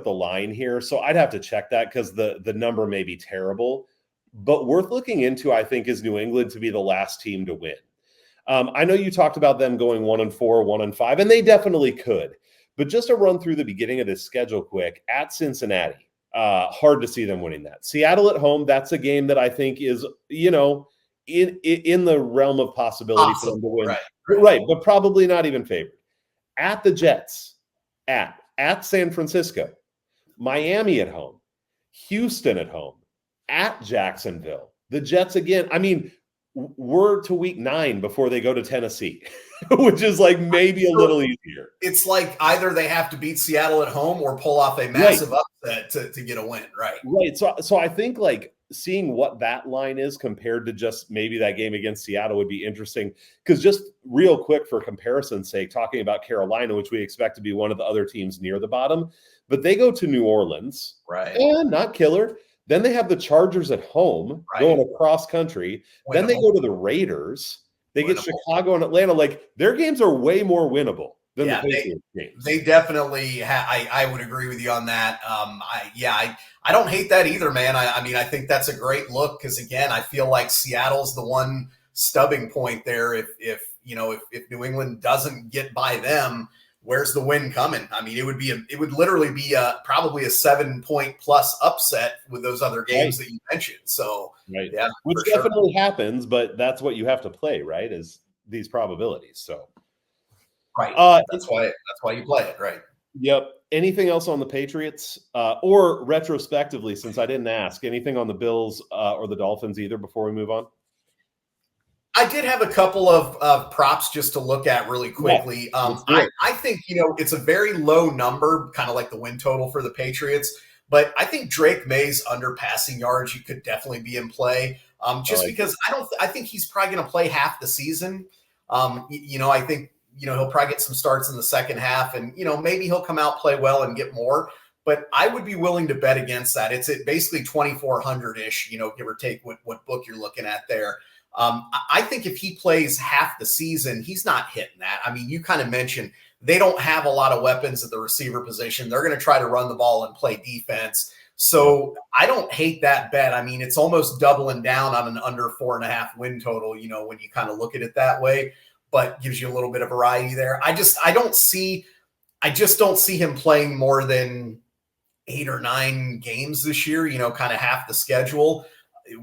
[SPEAKER 1] line here, so I'd have to check that because the number may be terrible, but worth looking into, I think, is New England to be the last team to win. I know you talked about them going 1-4, 1-5, and they definitely could, but just to run through the beginning of this schedule quick, at Cincinnati, hard to see them winning that. Seattle at home, that's a game that I think is, in the realm of possibility for them to win. Right, but probably not even favored. At the Jets, at San Francisco, Miami at home, Houston at home, at Jacksonville. The Jets again, I mean, we're to week 9 before they go to Tennessee, which is like maybe a little easier.
[SPEAKER 2] It's like either they have to beat Seattle at home or pull off a massive upset to get a win, right?
[SPEAKER 1] Right. So I think, like, seeing what that line is compared to just maybe that game against Seattle would be interesting, because just real quick, for comparison's sake, talking about Carolina, which we expect to be one of the other teams near the bottom, but they go to New Orleans,
[SPEAKER 2] right?
[SPEAKER 1] And not killer. Then they have the Chargers at home, going across country. Then they go to the Raiders. They get Chicago and Atlanta. Like, their games are way more winnable than the Patriots games.
[SPEAKER 2] They definitely I would agree with you on that. I don't hate that either, man. I mean, I think that's a great look because, again, I feel like Seattle's the one stubbing point there. If New England doesn't get by them, where's the win coming? I mean, it would literally be probably a 7-point plus upset with those other games that you mentioned. So, yeah,
[SPEAKER 1] which definitely happens, but that's what you have to play, right? Is these probabilities. So,
[SPEAKER 2] right. That's why you play it, right?
[SPEAKER 1] Yep. Anything else on the Patriots, or retrospectively, since I didn't ask, anything on the Bills or the Dolphins either before we move on?
[SPEAKER 2] I did have a couple of props just to look at really quickly. I think, it's a very low number, kind of like the win total for the Patriots, but I think Drake May's under passing yards, you could definitely be in play. Because I think he's probably going to play half the season. I think, he'll probably get some starts in the second half, and, maybe he'll come out, play well, and get more. But I would be willing to bet against that. It's at basically 2,400-ish, give or take what book you're looking at there. I think if he plays half the season, he's not hitting that. I mean, you kind of mentioned they don't have a lot of weapons at the receiver position. They're going to try to run the ball and play defense. So I don't hate that bet. I mean, it's almost doubling down on an under 4.5 win total, when you kind of look at it that way, but gives you a little bit of variety there. I just don't see him playing more than 8 or 9 games this year, kind of half the schedule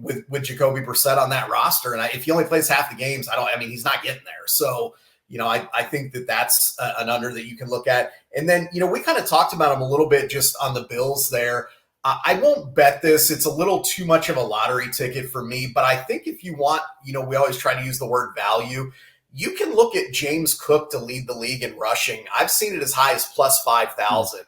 [SPEAKER 2] with Jacoby Brissett on that roster. And if he only plays half the games, he's not getting there. So, I think that's an under that you can look at. And then, we kind of talked about him a little bit just on the Bills there. I won't bet this. It's a little too much of a lottery ticket for me, but I think if you want, we always try to use the word value. You can look at James Cook to lead the league in rushing. I've seen it as high as plus 5,000.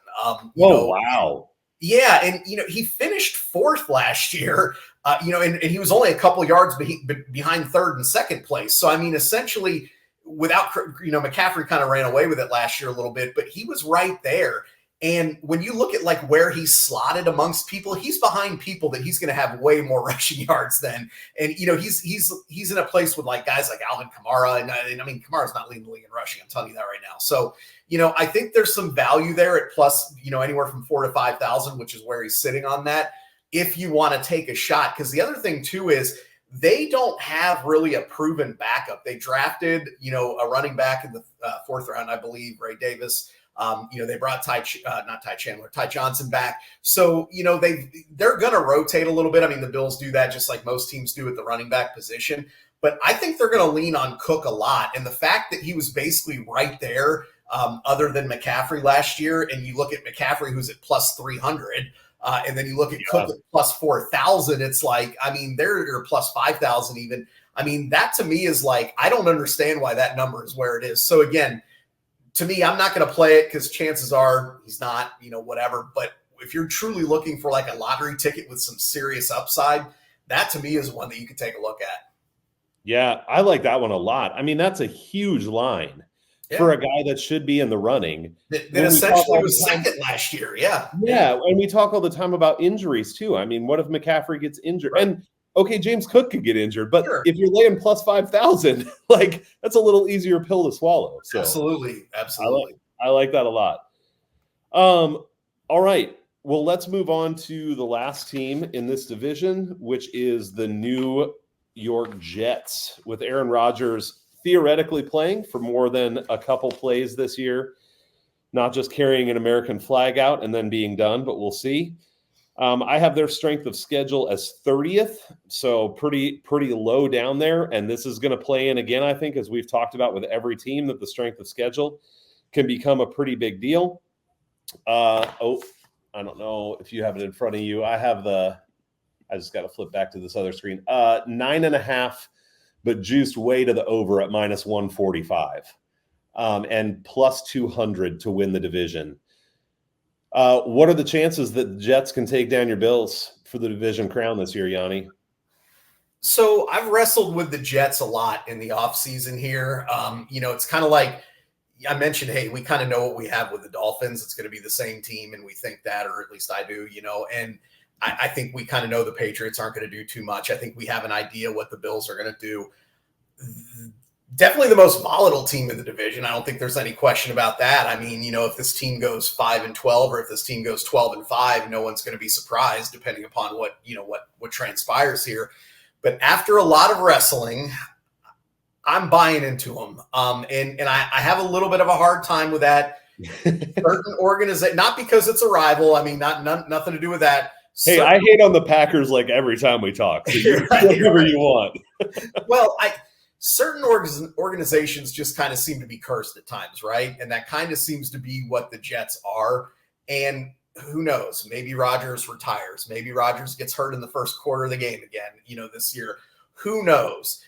[SPEAKER 1] Wow.
[SPEAKER 2] Yeah. And, he finished 4th last year, and he was only a couple yards behind 3rd and 2nd place. So, essentially without, McCaffrey kind of ran away with it last year a little bit, but he was right there. And when you look at like where he's slotted amongst people, he's behind people that he's going to have way more rushing yards than. And, he's in a place with like guys like Alvin Kamara. And Kamara's not leading the league in rushing. I'm telling you that right now. So, I think there's some value there at plus, anywhere from 4,000 to 5,000, which is where he's sitting on that. If you want to take a shot, because the other thing too is they don't have really a proven backup. They drafted, a running back in the 4th round, I believe, Ray Davis. They brought Ty Johnson back. So, they're going to rotate a little bit. The Bills do that just like most teams do at the running back position. But I think they're going to lean on Cook a lot. And the fact that he was basically right there, other than McCaffrey last year, and you look at McCaffrey, who's at plus 300, and then you look at Cook at plus 4,000, it's like, they're plus 5,000 even. That to me is like, I don't understand why that number is where it is. So again, to me, I'm not going to play it because chances are he's not, whatever. But if you're truly looking for like a lottery ticket with some serious upside, that to me is one that you can take a look at.
[SPEAKER 1] Yeah, I like that one a lot. That's a huge line for a guy that should be in the running.
[SPEAKER 2] That essentially was second last year. Yeah.
[SPEAKER 1] Yeah. And we talk all the time about injuries too. What if McCaffrey gets injured?
[SPEAKER 2] Right.
[SPEAKER 1] And okay, James Cook could get injured, but if you're laying plus 5,000, like that's a little easier pill to swallow. So
[SPEAKER 2] Absolutely.
[SPEAKER 1] I like that a lot. All right. Well, let's move on to the last team in this division, which is the New York Jets, with Aaron Rodgers theoretically playing for more than a couple plays this year, not just carrying an American flag out and then being done, but we'll see. I have their strength of schedule as 30th, so pretty low down there. And this is going to play in again, I think, as we've talked about with every team, that the strength of schedule can become a pretty big deal. I don't know if you have it in front of you. I just got to flip back to this other screen. 9.5, but juiced way to the over at minus 145, and plus 200 to win the division. What are the chances that the Jets can take down your Bills for the division crown this year, Yanni?
[SPEAKER 2] So I've wrestled with the Jets a lot in the offseason here. It's kind of like I mentioned, hey, we kind of know what we have with the Dolphins. It's going to be the same team, and we think that, or at least I do, and I think we kind of know the Patriots aren't going to do too much. I think we have an idea what the Bills are going to do. Definitely the most volatile team in the division. I don't think there's any question about that. If this team goes 5-12 or if this team goes 12-5, no one's going to be surprised depending upon what transpires here. But after a lot of wrestling, I'm buying into them. And I have a little bit of a hard time with that. Certain organization, not because it's a rival. Nothing to do with that.
[SPEAKER 1] Hey, I hate on the Packers like every time we talk. So you do whatever you want.
[SPEAKER 2] Well, certain organizations just kind of seem to be cursed at times, right? And that kind of seems to be what the Jets are. And who knows? Maybe Rodgers retires. Maybe Rodgers gets hurt in the first quarter of the game again, this year. Who knows?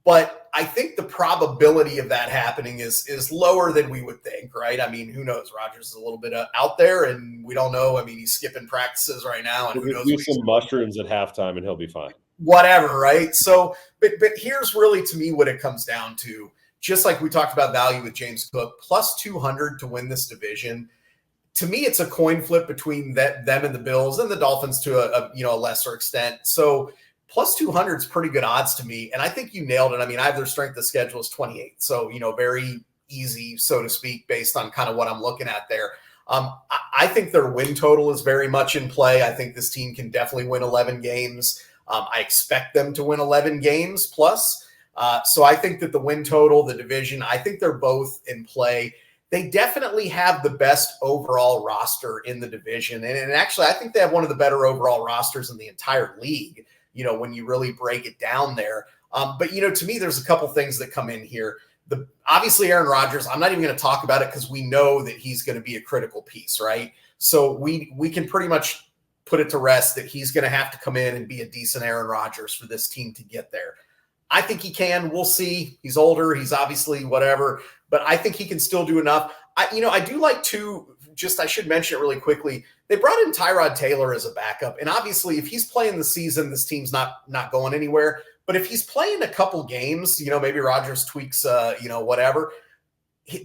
[SPEAKER 2] But I think the probability of that happening is lower than we would think, right? Who knows? Rodgers is a little bit out there, and we don't know. He's skipping practices right now, and who knows?
[SPEAKER 1] Do some mushrooms at halftime, and he'll be fine.
[SPEAKER 2] Whatever, right? So, but here's really to me what it comes down to. Just like we talked about value with James Cook, plus 200 to win this division. To me, it's a coin flip between them and the Bills and the Dolphins to a lesser extent. So plus 200 is pretty good odds to me. And I think you nailed it. I mean, I have their strength of schedule is 28. So, very easy, so to speak, based on kind of what I'm looking at there. I think their win total is very much in play. I think this team can definitely win 11 games. I expect them to win 11 games plus. So I think that the win total, the division, I think they're both in play. They definitely have the best overall roster in the division. And actually, I think they have one of the better overall rosters in the entire league, when you really break it down there. But, to me, there's a couple things that come in here. Obviously, Aaron Rodgers, I'm not even going to talk about it because we know that he's going to be a critical piece, right? So we can pretty much put it to rest that he's going to have to come in and be a decent Aaron Rodgers for this team to get there. I think he can. We'll see. He's older. He's obviously whatever, but I think he can still do enough. I do like to I should mention it really quickly. They brought in Tyrod Taylor as a backup. And obviously if he's playing the season, this team's not going anywhere. But if he's playing a couple games, maybe Rodgers tweaks, whatever,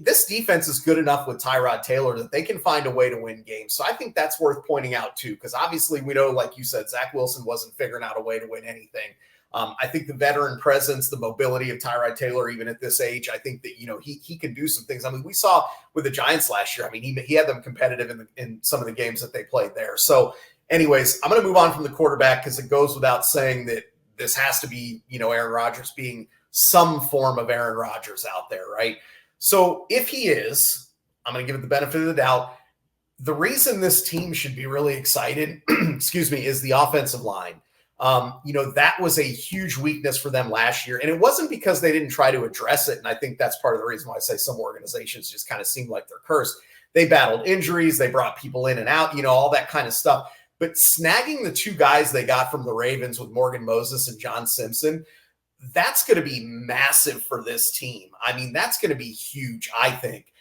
[SPEAKER 2] this defense is good enough with Tyrod Taylor that they can find a way to win games. So I think that's worth pointing out too, because obviously we know, like you said, Zach Wilson wasn't figuring out a way to win anything. I think the veteran presence, the mobility of Tyrod Taylor, even at this age, I think that, he can do some things. I mean, we saw with the Giants last year. I mean, he had them competitive in some of the games that they played there. So anyways, I'm going to move on from the quarterback because it goes without saying that this has to be, Aaron Rodgers being some form of Aaron Rodgers out there, right? So if he is, I'm going to give it the benefit of the doubt. The reason this team should be really excited, is the offensive line. That was a huge weakness for them last year. And it wasn't because they didn't try to address it. And I think that's part of the reason why I say some organizations just kind of seem like they're cursed. They battled injuries. They brought people in and out, all that kind of stuff. But snagging the two guys they got from the Ravens with Morgan Moses and John Simpson, that's going to be massive for this team. I mean, that's going to be huge, I think.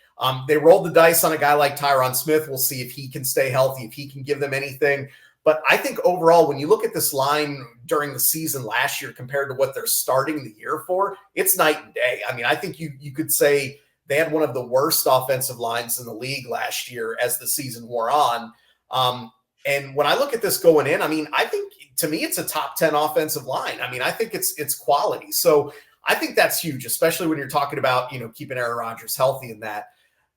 [SPEAKER 2] They rolled the dice on a guy like Tyron Smith. We'll see if he can stay healthy, if he can give them anything. But I think overall, when you look at this line during the season last year compared to what they're starting the year for, it's night and day. I mean, I think you could say they had one of the worst offensive lines in the league last year as the season wore on. And when I look at this going in, I mean, I think to me, it's a top 10 offensive line. I mean, I think it's quality. So I think that's huge, especially when you're talking about, keeping Aaron Rodgers healthy in that.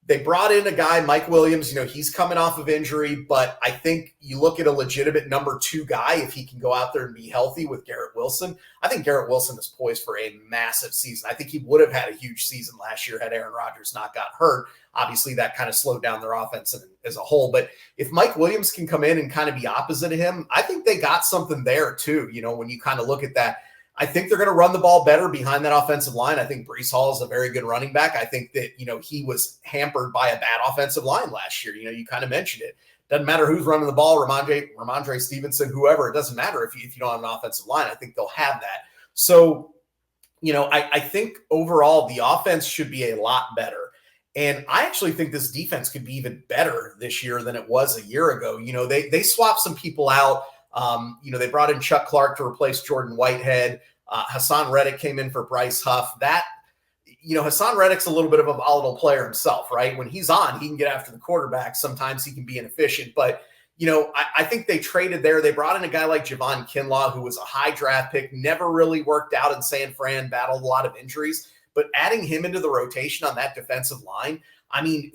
[SPEAKER 2] They brought in a guy, Mike Williams, he's coming off of injury, but I think you look at a legitimate number 2 guy, if he can go out there and be healthy with Garrett Wilson. I think Garrett Wilson is poised for a massive season. I think he would have had a huge season last year had Aaron Rodgers not got hurt. Obviously, that kind of slowed down their offense as a whole. But if Mike Williams can come in and kind of be opposite of him, I think they got something there too. When you kind of look at that, I think they're going to run the ball better behind that offensive line. I think Breece Hall is a very good running back. I think that, he was hampered by a bad offensive line last year. You kind of mentioned it. Doesn't matter who's running the ball, Ramondre Stevenson, whoever. It doesn't matter if you don't have an offensive line. I think they'll have that. So, I think overall the offense should be a lot better. And I actually think this defense could be even better this year than it was a year ago. They swapped some people out. They brought in Chuck Clark to replace Jordan Whitehead. Hassan Reddick came in for Bryce Huff. Hassan Reddick's a little bit of a volatile player himself, right? When he's on, he can get after the quarterback. Sometimes he can be inefficient, but I think they traded there. They brought in a guy like Javon Kinlaw, who was a high draft pick, never really worked out in San Fran, battled a lot of injuries, but adding him into the rotation on that defensive line, I mean,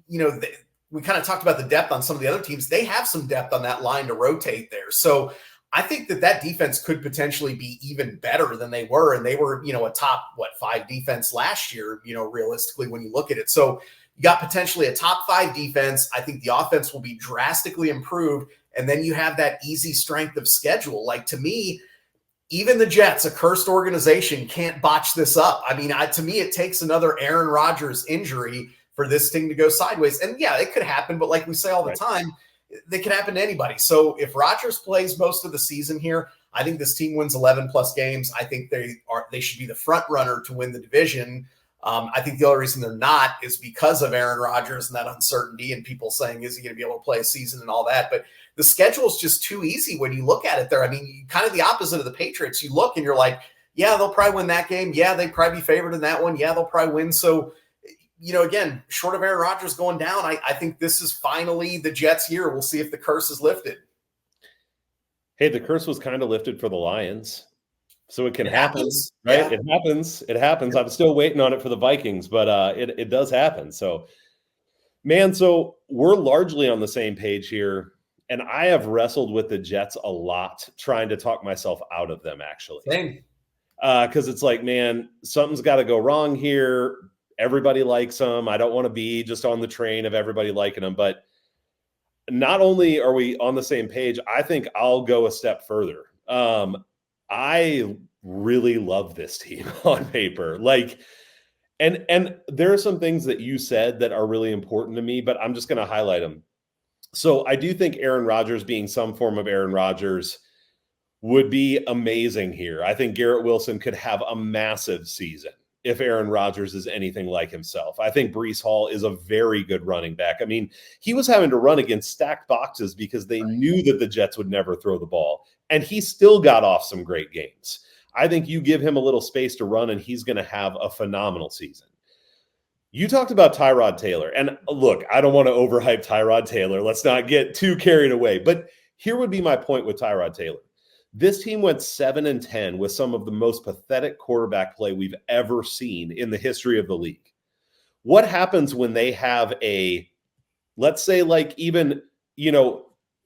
[SPEAKER 2] we kind of talked about the depth on some of the other teams. They have some depth on that line to rotate there. So I think that defense could potentially be even better than they were. And they were, a top, 5 defense last year, realistically, when you look at it. So you got potentially a top 5 defense. I think the offense will be drastically improved. And then you have that easy strength of schedule. Like, to me, even the Jets, a cursed organization, can't botch this up. I mean, to me, it takes another Aaron Rodgers injury for this thing to go sideways. And yeah, it could happen, but like we say all the time, they can happen to anybody. So if Rodgers plays most of the season here, I think this team wins 11 plus games. I think they should be the front runner to win the division. I think the only reason they're not is because of Aaron Rodgers and that uncertainty and people saying, is he going to be able to play a season and all that? But the schedule is just too easy when you look at it there. I mean, kind of the opposite of the Patriots. You look and you're like, yeah, they'll probably win that game. Yeah, they'd probably be favored in that one. Yeah, they'll probably win. So, again, short of Aaron Rodgers going down, I think this is finally the Jets' year. We'll see if the curse is lifted.
[SPEAKER 1] Hey, the curse was kind of lifted for the Lions. So it can happen, right?
[SPEAKER 2] Yeah.
[SPEAKER 1] It happens. It happens. I'm still waiting on it for the Vikings, but it does happen. So, man, so we're largely on the same page here. And I have wrestled with the Jets a lot, trying to talk myself out of them, actually.
[SPEAKER 2] Same.
[SPEAKER 1] Because it's like, man, something's got to go wrong here. Everybody likes them. I don't want to be just on the train of everybody liking them. But not only are we on the same page, I think I'll go a step further. I really love this team on paper. Like, and there are some things that you said that are really important to me, but I'm just going to highlight them. So I do think Aaron Rodgers being some form of Aaron Rodgers would be amazing here. I think Garrett Wilson could have a massive season if Aaron Rodgers is anything like himself. I think Breece Hall is a very good running back. I mean, he was having to run against stacked boxes because they knew that the Jets would never throw the ball, and he still got off some great games. I think you give him a little space to run, and he's going to have a phenomenal season. You talked about Tyrod Taylor, and look, I don't want to overhype Tyrod Taylor. Let's not get too carried away, but here would be my point with Tyrod Taylor. This team went 7-10 with some of the most pathetic quarterback play we've ever seen in the history of the league. What happens when they have a, let's say, like even,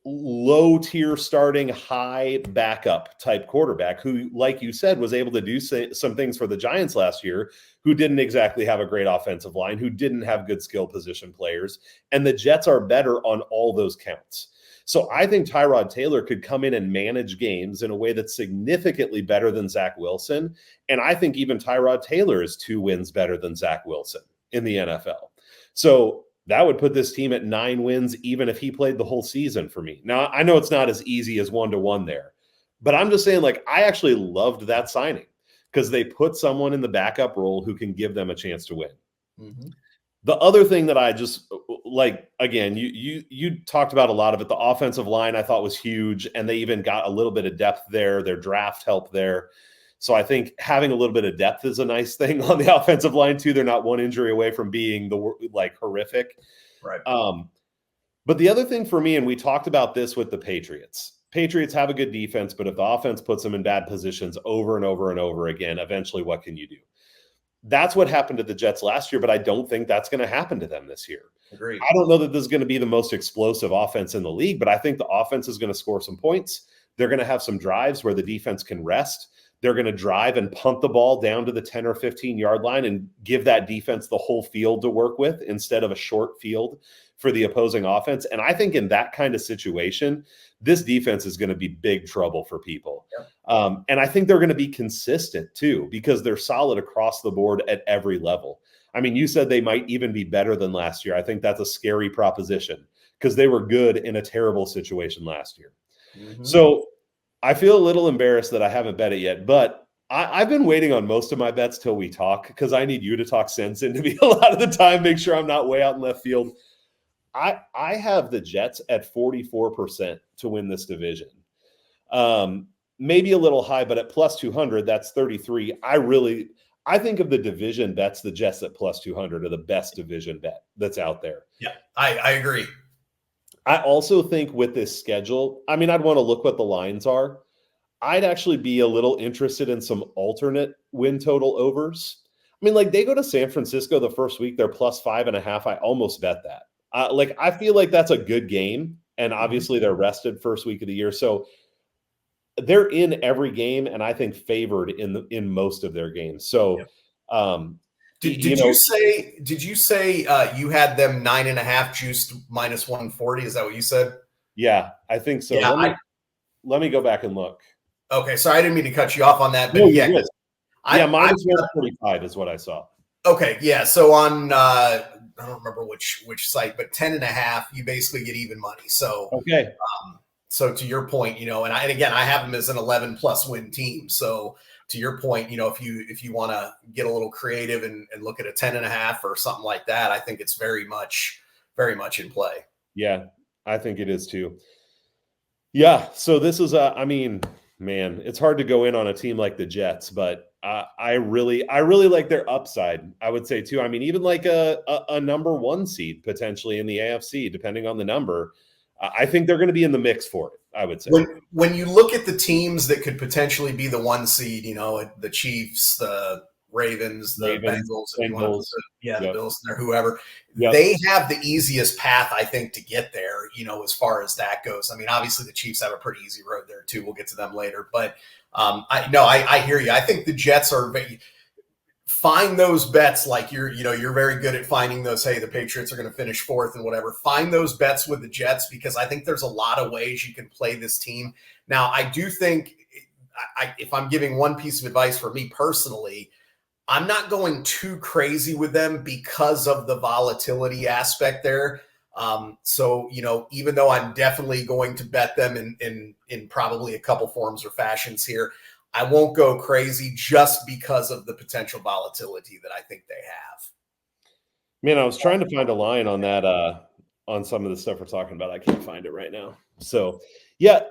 [SPEAKER 1] low tier starting, high backup type quarterback who, like you said, was able to do some things for the Giants last year, who didn't exactly have a great offensive line, who didn't have good skill position players. And the Jets are better on all those counts. So I think Tyrod Taylor could come in and manage games in a way that's significantly better than Zach Wilson. And I think even Tyrod Taylor is 2 wins better than Zach Wilson in the NFL. So that would put this team at 9 wins, even if he played the whole season for me. Now, I know it's not as easy as 1-1 there, but I'm just saying, like, I actually loved that signing because they put someone in the backup role who can give them a chance to win. Mm-hmm. The other thing that I just like, again, you talked about a lot of it. The offensive line I thought was huge, and they even got a little bit of depth there. Their draft helped there. So I think having a little bit of depth is a nice thing on the offensive line too. They're not one injury away from being horrific.
[SPEAKER 2] Right.
[SPEAKER 1] But the other thing for me, and we talked about this with the Patriots. Patriots have a good defense, but if the offense puts them in bad positions over and over and over again, eventually what can you do? That's what happened to the Jets last year, but I don't think that's going to happen to them this year.
[SPEAKER 2] Agreed.
[SPEAKER 1] I don't know that this is going to be the most explosive offense in the league, but I think the offense is going to score some points. They're going to have some drives where the defense can rest. They're going to drive and punt the ball down to the 10 or 15-yard line and give that defense the whole field to work with instead of a short field for the opposing offense. And I think in that kind of situation, this defense is going to be big trouble for people. Yep. And I think they're going to be consistent too, because they're solid across the board at every level. I mean, you said they might even be better than last year. I think that's a scary proposition because they were good in a terrible situation last year. Mm-hmm. So I feel a little embarrassed that I haven't bet it yet, but I've been waiting on most of my bets till we talk because I need you to talk sense into me a lot of the time, make sure I'm not way out in left field. I have the Jets at 44% to win this division. Maybe a little high, but at plus 200, that's 33. I think of the division bets, the Jets at plus 200 are the best division bet that's out there.
[SPEAKER 2] Yeah, I agree.
[SPEAKER 1] I also think with this schedule, I mean, I'd want to look what the lines are. I'd actually be a little interested in some alternate win total overs. I mean, like they go to San Francisco the first week, they're plus 5.5. I almost bet that. I feel like that's a good game. And obviously they're rested first week of the year. So they're in every game and I think favored in most of their games. So,
[SPEAKER 2] Did you say you had them 9.5 juiced minus 140? Is that what you said?
[SPEAKER 1] Yeah, I think so.
[SPEAKER 2] Yeah,
[SPEAKER 1] let me go back and look.
[SPEAKER 2] Okay, sorry, I didn't mean to cut you off on that, but
[SPEAKER 1] no,
[SPEAKER 2] yeah,
[SPEAKER 1] minus 145 is what I saw.
[SPEAKER 2] Okay, yeah. So on I don't remember which site, but 10.5, you basically get even money. So
[SPEAKER 1] okay.
[SPEAKER 2] So to your point, and again, I have them as an 11+ win team. So to your point, if you want to get a little creative and look at a 10.5 or something like that, I think it's very much in play.
[SPEAKER 1] Yeah, I think it is too. Yeah. So this is man, it's hard to go in on a team like the Jets, but I really like their upside. I would say too. I mean, even like a number 1 seed potentially in the AFC, depending on the number. I think they're going to be in the mix for it. I would say.
[SPEAKER 2] When you look at the teams that could potentially be the 1 seed, the Chiefs, the Ravens, the Bengals, if you want to put the Bills in there, whoever, they have the easiest path, I think, to get there, as far as that goes. I mean, obviously the Chiefs have a pretty easy road there too. We'll get to them later. But I hear you. I think the Jets are find those bets, like you're very good at finding those. Hey, the Patriots are going to finish fourth and whatever. Find those bets with the Jets, because I think there's a lot of ways you can play this team. Now, I do think if I'm giving one piece of advice for me personally, I'm not going too crazy with them because of the volatility aspect there. So, even though I'm definitely going to bet them in probably a couple forms or fashions here, I won't go crazy just because of the potential volatility that I think they have.
[SPEAKER 1] Man, I was trying to find a line on that, on some of the stuff we're talking about. I can't find it right now. So, yeah.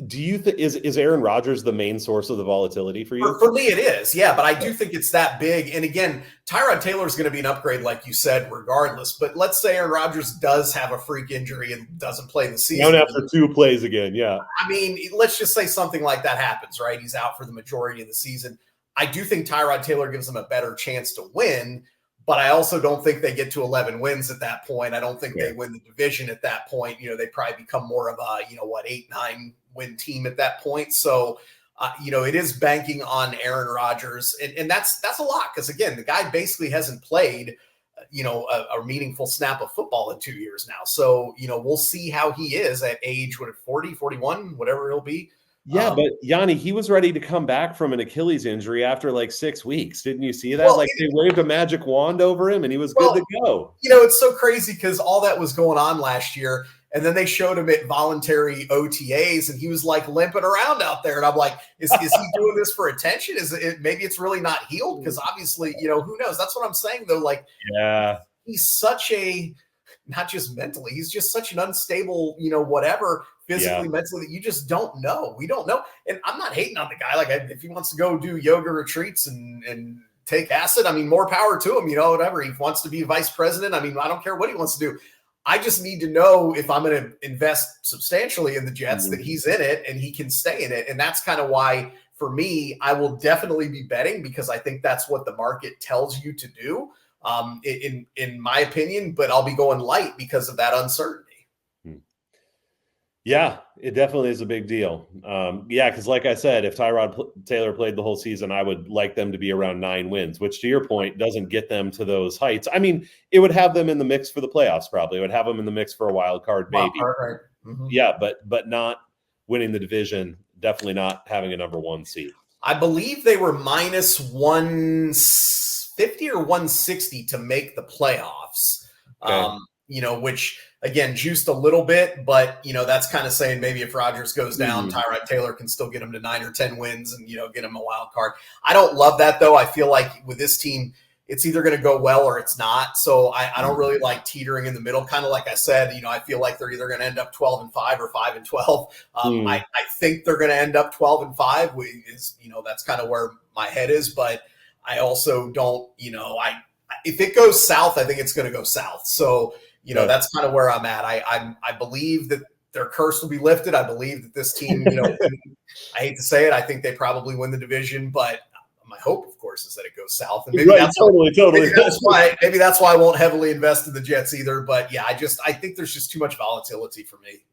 [SPEAKER 1] Do you think is Aaron Rodgers the main source of the volatility for you?
[SPEAKER 2] For me, it is. Yeah, but I do think it's that big. And again, Tyrod Taylor is going to be an upgrade, like you said, regardless. But let's say Aaron Rodgers does have a freak injury and doesn't play the season.
[SPEAKER 1] Down after 2 plays again, yeah.
[SPEAKER 2] I mean, let's just say something like that happens, right? He's out for the majority of the season. I do think Tyrod Taylor gives them a better chance to win, but I also don't think they get to 11 wins at that point. I don't think they win the division at that point. They probably become more of a, 8-9 win team at that point. So, it is banking on Aaron Rodgers. And that's a lot, because, again, the guy basically hasn't played, a meaningful snap of football in 2 years now. So, we'll see how he is at age, 40, 41, whatever he'll be.
[SPEAKER 1] Yeah, but Yanni, he was ready to come back from an Achilles injury after like 6 weeks. Didn't you see that? Well, they waved a magic wand over him and he was good to go.
[SPEAKER 2] It's so crazy because all that was going on last year. And then they showed him at voluntary OTAs and he was like limping around out there. And I'm like, is he doing this for attention? Maybe it's really not healed? Because obviously, who knows? That's what I'm saying though. Like, he's such not just mentally, he's just such an unstable, whatever, physically, mentally, that you just don't know. We don't know. And I'm not hating on the guy. Like, if he wants to go do yoga retreats and take acid, I mean, more power to him, whatever. He wants to be vice president. I mean, I don't care what he wants to do. I just need to know if I'm going to invest substantially in the Jets that he's in it and he can stay in it. And that's kind of why, for me, I will definitely be betting, because I think that's what the market tells you to do, in my opinion, but I'll be going light because of that uncertainty.
[SPEAKER 1] Yeah, it definitely is a big deal. Because like I said, if Tyrod Taylor played the whole season, I would like them to be around 9 wins, which to your point doesn't get them to those heights. I mean, it would have them in the mix for the playoffs, probably. It would have them in the mix for a wild card, maybe.
[SPEAKER 2] Right. Mm-hmm.
[SPEAKER 1] Yeah, but not winning the division, definitely not having a number 1 seed.
[SPEAKER 2] I believe they were minus 150 or 160 to make the playoffs. Okay. Which again, juiced a little bit, but that's kind of saying maybe if Rodgers goes down, Tyrod Taylor can still get him to 9 or 10 wins and, get him a wild card. I don't love that though. I feel like with this team, it's either going to go well or it's not. So I don't really like teetering in the middle. Kind of like I said, I feel like they're either going to end up 12-5 or 5-12. I think they're going to end up 12-5 is, that's kind of where my head is, but I also don't, if it goes south, I think it's going to go south. So, that's kind of where I'm at. I believe that their curse will be lifted. I believe that this team, I hate to say it, I think they probably win the division, but my hope, of course, is that it goes south. And maybe
[SPEAKER 1] totally.
[SPEAKER 2] Maybe that's why I won't heavily invest in the Jets either. But yeah, I think there's just too much volatility for me.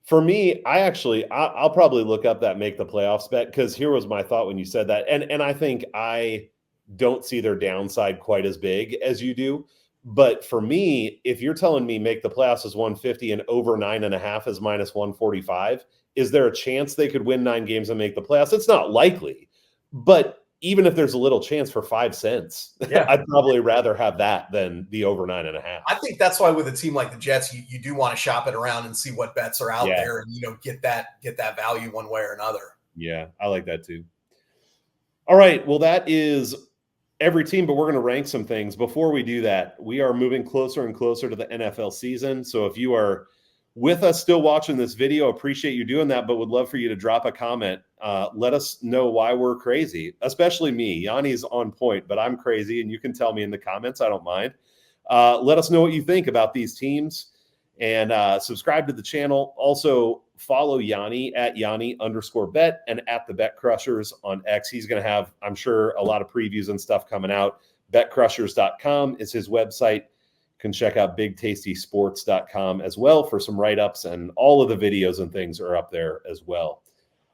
[SPEAKER 1] For me, I'll probably look up that make the playoffs bet, because here was my thought when you said that. And I think I don't see their downside quite as big as you do. But for me, if you're telling me make the playoffs is 150 and over 9.5 is minus 145, is there a chance they could win 9 games and make the playoffs? It's not likely. But even if there's a little chance for 5 cents, I'd probably rather have that than the over 9.5.
[SPEAKER 2] I think that's why with a team like the Jets, you do want to shop it around and see what bets are out there and, get that value one way or another.
[SPEAKER 1] Yeah, I like that too. All right. Well, that is every team, but we're going to rank some things. Before we do that, we are moving closer and closer to the NFL season. So if you are with us still watching this video, appreciate you doing that, but would love for you to drop a comment. Let us know why we're crazy, especially me. Yanni's on point, but I'm crazy, and you can tell me in the comments. I don't mind. Let us know what you think about these teams and subscribe to the channel. Also follow Yanni at Yanni_bet and at the Bet Crushers on X. He's going to have, I'm sure, a lot of previews and stuff coming out. BetCrushers.com is his website. You can check out BigTastySports.com as well for some write-ups, and all of the videos and things are up there as well.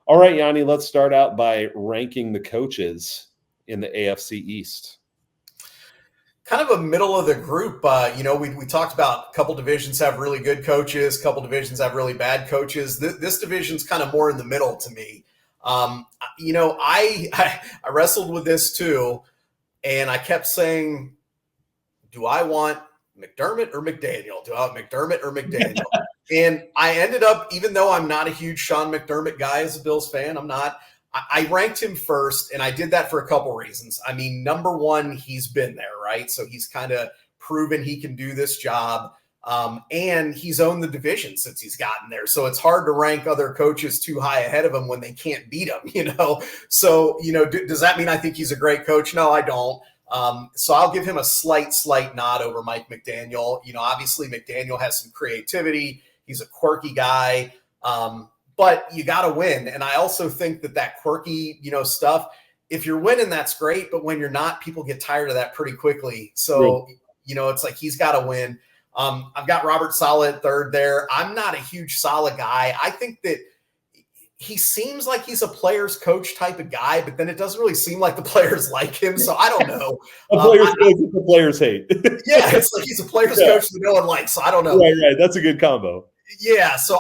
[SPEAKER 1] All right, Yanni, let's start out by ranking the coaches in the AFC East.
[SPEAKER 2] Kind of a middle of the group. We talked about a couple divisions have really good coaches, a couple divisions have really bad coaches. This division's kind of more in the middle to me. I wrestled with this too, and I kept saying, do I want McDermott or McDaniel? Do I want McDermott or McDaniel? And I ended up, even though I'm not a huge Sean McDermott guy as a Bills fan, I ranked him first, and I did that for a couple reasons. I mean, number one, he's been there, right? So he's kind of proven he can do this job, and he's owned the division since he's gotten there. So it's hard to rank other coaches too high ahead of him when they can't beat him, So, does that mean I think he's a great coach? No, I don't. So I'll give him a slight nod over Mike McDaniel. Obviously McDaniel has some creativity. He's a quirky guy. But you got to win. And I also think that quirky, stuff, if you're winning, that's great. But when you're not, people get tired of that pretty quickly. So, it's like he's got to win. I've got Robert Saleh at third there. I'm not a huge Saleh guy. I think that he seems like he's a player's coach type of guy, but then it doesn't really seem like the players like him. So I don't know.
[SPEAKER 1] A player's coach that the players hate.
[SPEAKER 2] Yeah, it's like he's a player's coach that no one likes. So I don't know.
[SPEAKER 1] Right. That's a good combo.
[SPEAKER 2] Yeah, so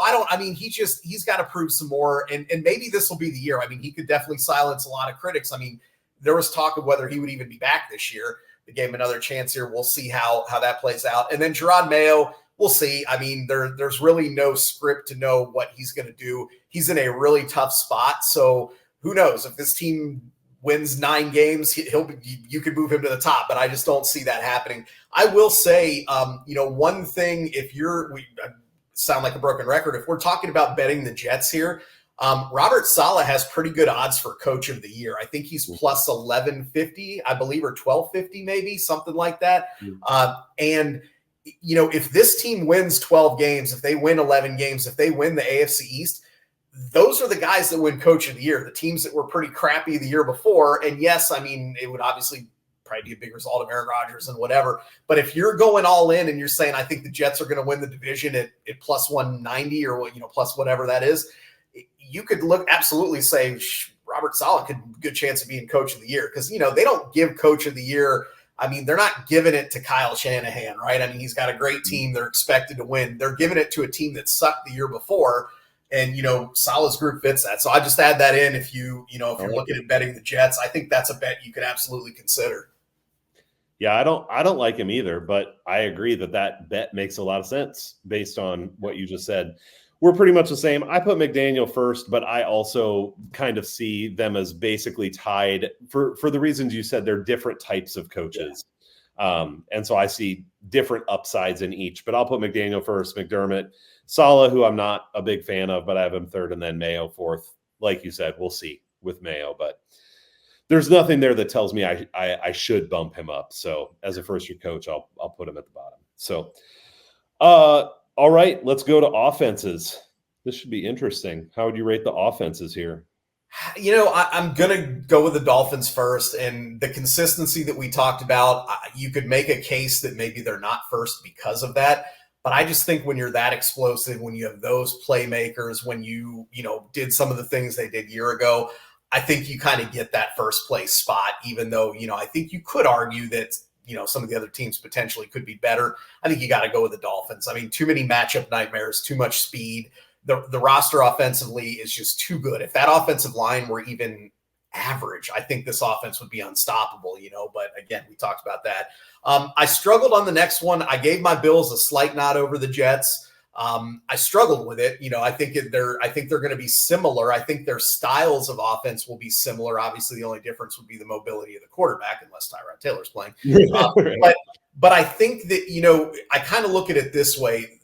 [SPEAKER 2] he's got to prove some more, and maybe this will be the year. I mean, he could definitely silence a lot of critics. I mean, there was talk of whether he would even be back this year. They gave him another chance here. We'll see how that plays out. And then Gerard Mayo, we'll see. I mean, there's really no script to know what he's going to do. He's in a really tough spot, so who knows? If this team wins 9 games, you could move him to the top, but I just don't see that happening. I will say, one thing, we sound like a broken record. If we're talking about betting the Jets here, Robert Saleh has pretty good odds for coach of the year. I think he's plus 1150, I believe, or 1250, maybe something like that. And if this team wins 12 games, if they win 11 games, if they win the AFC East, those are the guys that win coach of the year, the teams that were pretty crappy the year before. And yes, I mean, it would obviously probably be a big result of Aaron Rodgers and whatever. But if you're going all in and you're saying, I think the Jets are going to win the division at plus 190 or, plus whatever that is, you could absolutely say Robert Saleh could good chance of being coach of the year. Cause they don't give coach of the year. I mean, they're not giving it to Kyle Shanahan, right? I mean, he's got a great team. They're expected to win. They're giving it to a team that sucked the year before. And, Saleh's group fits that. So I just add that in. If you're looking at betting the Jets, I think that's a bet you could absolutely consider.
[SPEAKER 1] Yeah, I don't like him either, but I agree that bet makes a lot of sense based on what you just said. We're pretty much the same. I put McDaniel first, but I also kind of see them as basically tied for the reasons you said. They're different types of coaches. Yeah. And so I see different upsides in each, but I'll put McDaniel first, McDermott, Saleh, who I'm not a big fan of, but I have him third, and then Mayo fourth. Like you said, we'll see with Mayo, but there's nothing there that tells me I should bump him up. So as a first year coach, I'll put him at the bottom. So, all right, let's go to offenses. This should be interesting. How would you rate the offenses here?
[SPEAKER 2] I'm going to go with the Dolphins first, and the consistency that we talked about, you could make a case that maybe they're not first because of that. But I just think when you're that explosive, when you have those playmakers, when you did some of the things they did a year ago, I think you kind of get that first place spot, even though, I think you could argue that, some of the other teams potentially could be better. I think you got to go with the Dolphins. I mean, too many matchup nightmares, too much speed. The roster offensively is just too good. If that offensive line were even average, I think this offense would be unstoppable, but again, we talked about that. I struggled on the next one. I gave my Bills a slight nod over the Jets. I struggled with it. I think they're going to be similar. I think their styles of offense will be similar. Obviously, the only difference would be the mobility of the quarterback, unless Tyrod Taylor's playing. But I think that, I kind of look at it this way.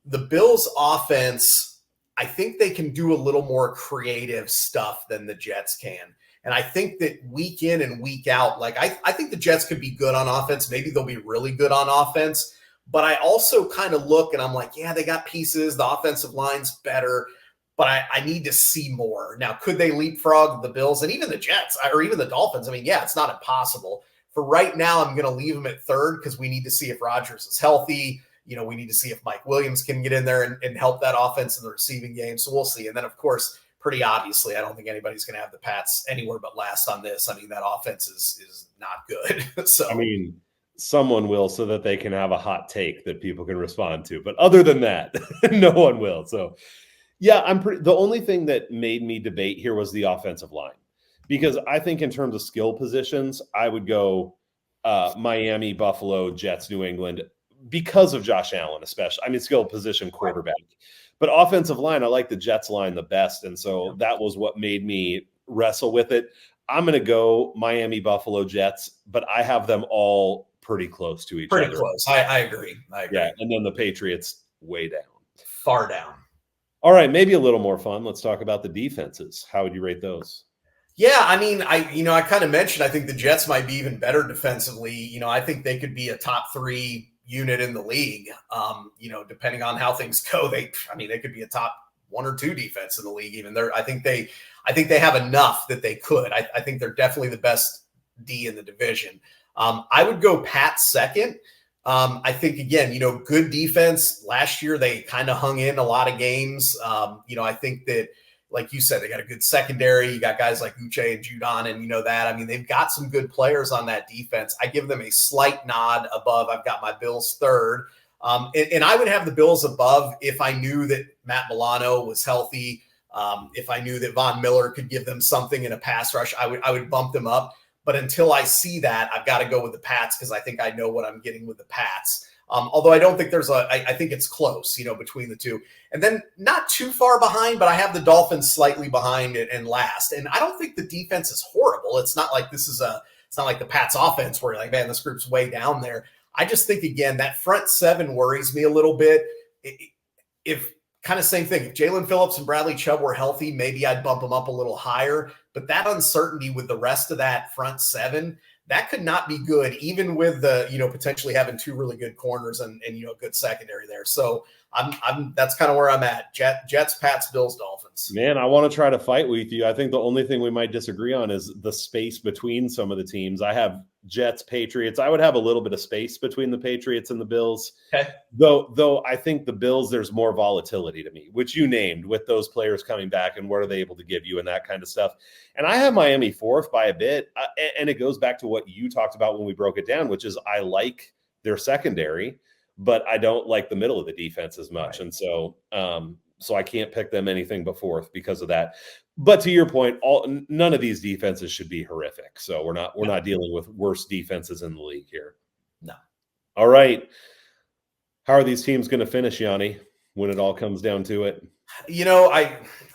[SPEAKER 2] The Bills offense, I think they can do a little more creative stuff than the Jets can. And I think that week in and week out, I think the Jets could be good on offense. Maybe they'll be really good on offense. But I also kind of look and I'm like, yeah, they got pieces. The offensive line's better, but I need to see more. Now, could they leapfrog the Bills and even the Jets or even the Dolphins? I mean, yeah, it's not impossible. For right now, I'm going to leave them at third because we need to see if Rodgers is healthy. We need to see if Mike Williams can get in there and help that offense in the receiving game. So we'll see. And then, of course, pretty obviously, I don't think anybody's going to have the Pats anywhere but last on this. I mean, that offense is not good. So
[SPEAKER 1] I mean, someone will so that they can have a hot take that people can respond to. But other than that, no one will. So, yeah, the only thing that made me debate here was the offensive line. Because I think in terms of skill positions, I would go Miami, Buffalo, Jets, New England, because of Josh Allen, especially. I mean, skill position quarterback. But offensive line, I like the Jets line the best. And so that was what made me wrestle with it. I'm going to go Miami, Buffalo, Jets, but I have them all pretty close to each other.
[SPEAKER 2] Pretty close. I agree.
[SPEAKER 1] Yeah, and then the Patriots way down.
[SPEAKER 2] Far down. All
[SPEAKER 1] right, maybe a little more fun. Let's talk about the defenses. How would you rate those?
[SPEAKER 2] Yeah, I mean, I kind of mentioned I think the Jets might be even better defensively. I think they could be a top 3 unit in the league. Depending on how things go, they could be a top 1 or 2 defense in the league. Even I think they have enough that they could. I think they're definitely the best D in the division. I would go Pats second. I think again, good defense. Last year they kind of hung in a lot of games. I think that, like you said, they got a good secondary. You got guys like Uche and Judon, and they've got some good players on that defense. I give them a slight nod above. I've got my Bills third. And I would have the Bills above if I knew that Matt Milano was healthy. If I knew that Von Miller could give them something in a pass rush, I would bump them up. But until I see that, I've got to go with the Pats because I think I know what I'm getting with the Pats. Although I don't think I think it's close, between the two. And then not too far behind, but I have the Dolphins slightly behind and last. And I don't think the defense is horrible. It's not like it's not like the Pats offense where you're like, man, this group's way down there. I just think, again, that front 7 worries me a little bit. If kind of same thing, if Jalen Phillips and Bradley Chubb were healthy, maybe I'd bump them up a little higher. But that uncertainty with the rest of that front 7, that could not be good, even with the, potentially having 2 really good corners and a good secondary there. So that's kind of where I'm at. Jets, Pats, Bills, Dolphins.
[SPEAKER 1] Man, I want to try to fight with you. I think the only thing we might disagree on is the space between some of the teams. I have Jets, Patriots. I would have a little bit of space between the Patriots and the Bills.
[SPEAKER 2] Okay.
[SPEAKER 1] Though I think the Bills, there's more volatility to me, which you named with those players coming back and what are they able to give you and that kind of stuff. And I have Miami 4th by a bit. And it goes back to what you talked about when we broke it down, which is I like their secondary, but I don't like the middle of the defense as much. Right. And so I can't pick them anything but 4th because of that. But to your point, none of these defenses should be horrific. So we're not dealing with worse defenses in the league here.
[SPEAKER 2] No.
[SPEAKER 1] All right. How are these teams going to finish, Yanni, when it all comes down to it?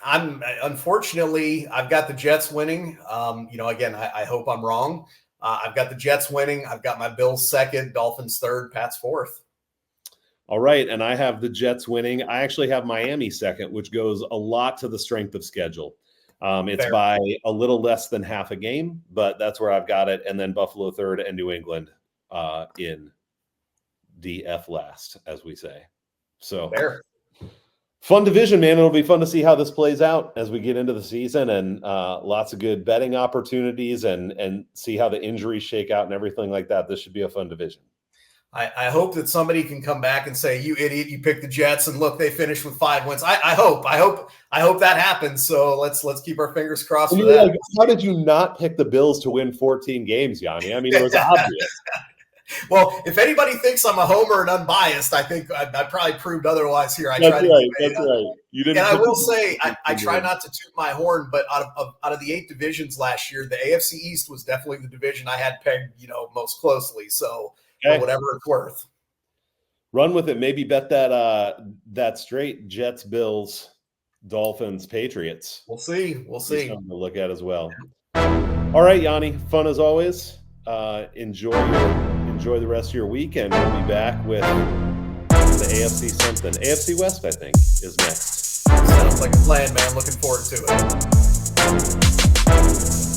[SPEAKER 2] I'm unfortunately I've got the Jets winning. Again, I hope I'm wrong. I've got the Jets winning. I've got my Bills second, Dolphins third, Pats 4th.
[SPEAKER 1] All right, and I have the Jets winning. I actually have Miami second, which goes a lot to the strength of schedule. It's Fair. By a little less than half a game, but that's where I've got it. And then Buffalo third and New England in DF last, as we say. So
[SPEAKER 2] Fair.
[SPEAKER 1] Fun division, man. It'll be fun to see how this plays out as we get into the season, and lots of good betting opportunities and see how the injuries shake out and everything like that. This should be a fun division.
[SPEAKER 2] I hope that somebody can come back and say, "You idiot! You picked the Jets, and look, they finished with 5 wins." I hope that happens. So let's keep our fingers crossed for that.
[SPEAKER 1] Like, how did you not pick the Bills to win 14 games, Yanni? I mean, it was obvious.
[SPEAKER 2] Well, if anybody thinks I'm a homer and unbiased, I think I probably proved otherwise here.
[SPEAKER 1] That's right. You didn't.
[SPEAKER 2] And I will say, I try not to toot my horn, but out of the 8 divisions last year, the AFC East was definitely the division I had pegged, most closely. So. Okay. Whatever it's worth.
[SPEAKER 1] Run with it. Maybe bet that straight Jets, Bills, Dolphins, Patriots.
[SPEAKER 2] We'll see.
[SPEAKER 1] Something to look at as well. All right, Yanni. Fun as always. Enjoy the rest of your week, and we'll be back with the AFC something. AFC West, I think, is next.
[SPEAKER 2] Sounds like a plan, man. Looking forward to it.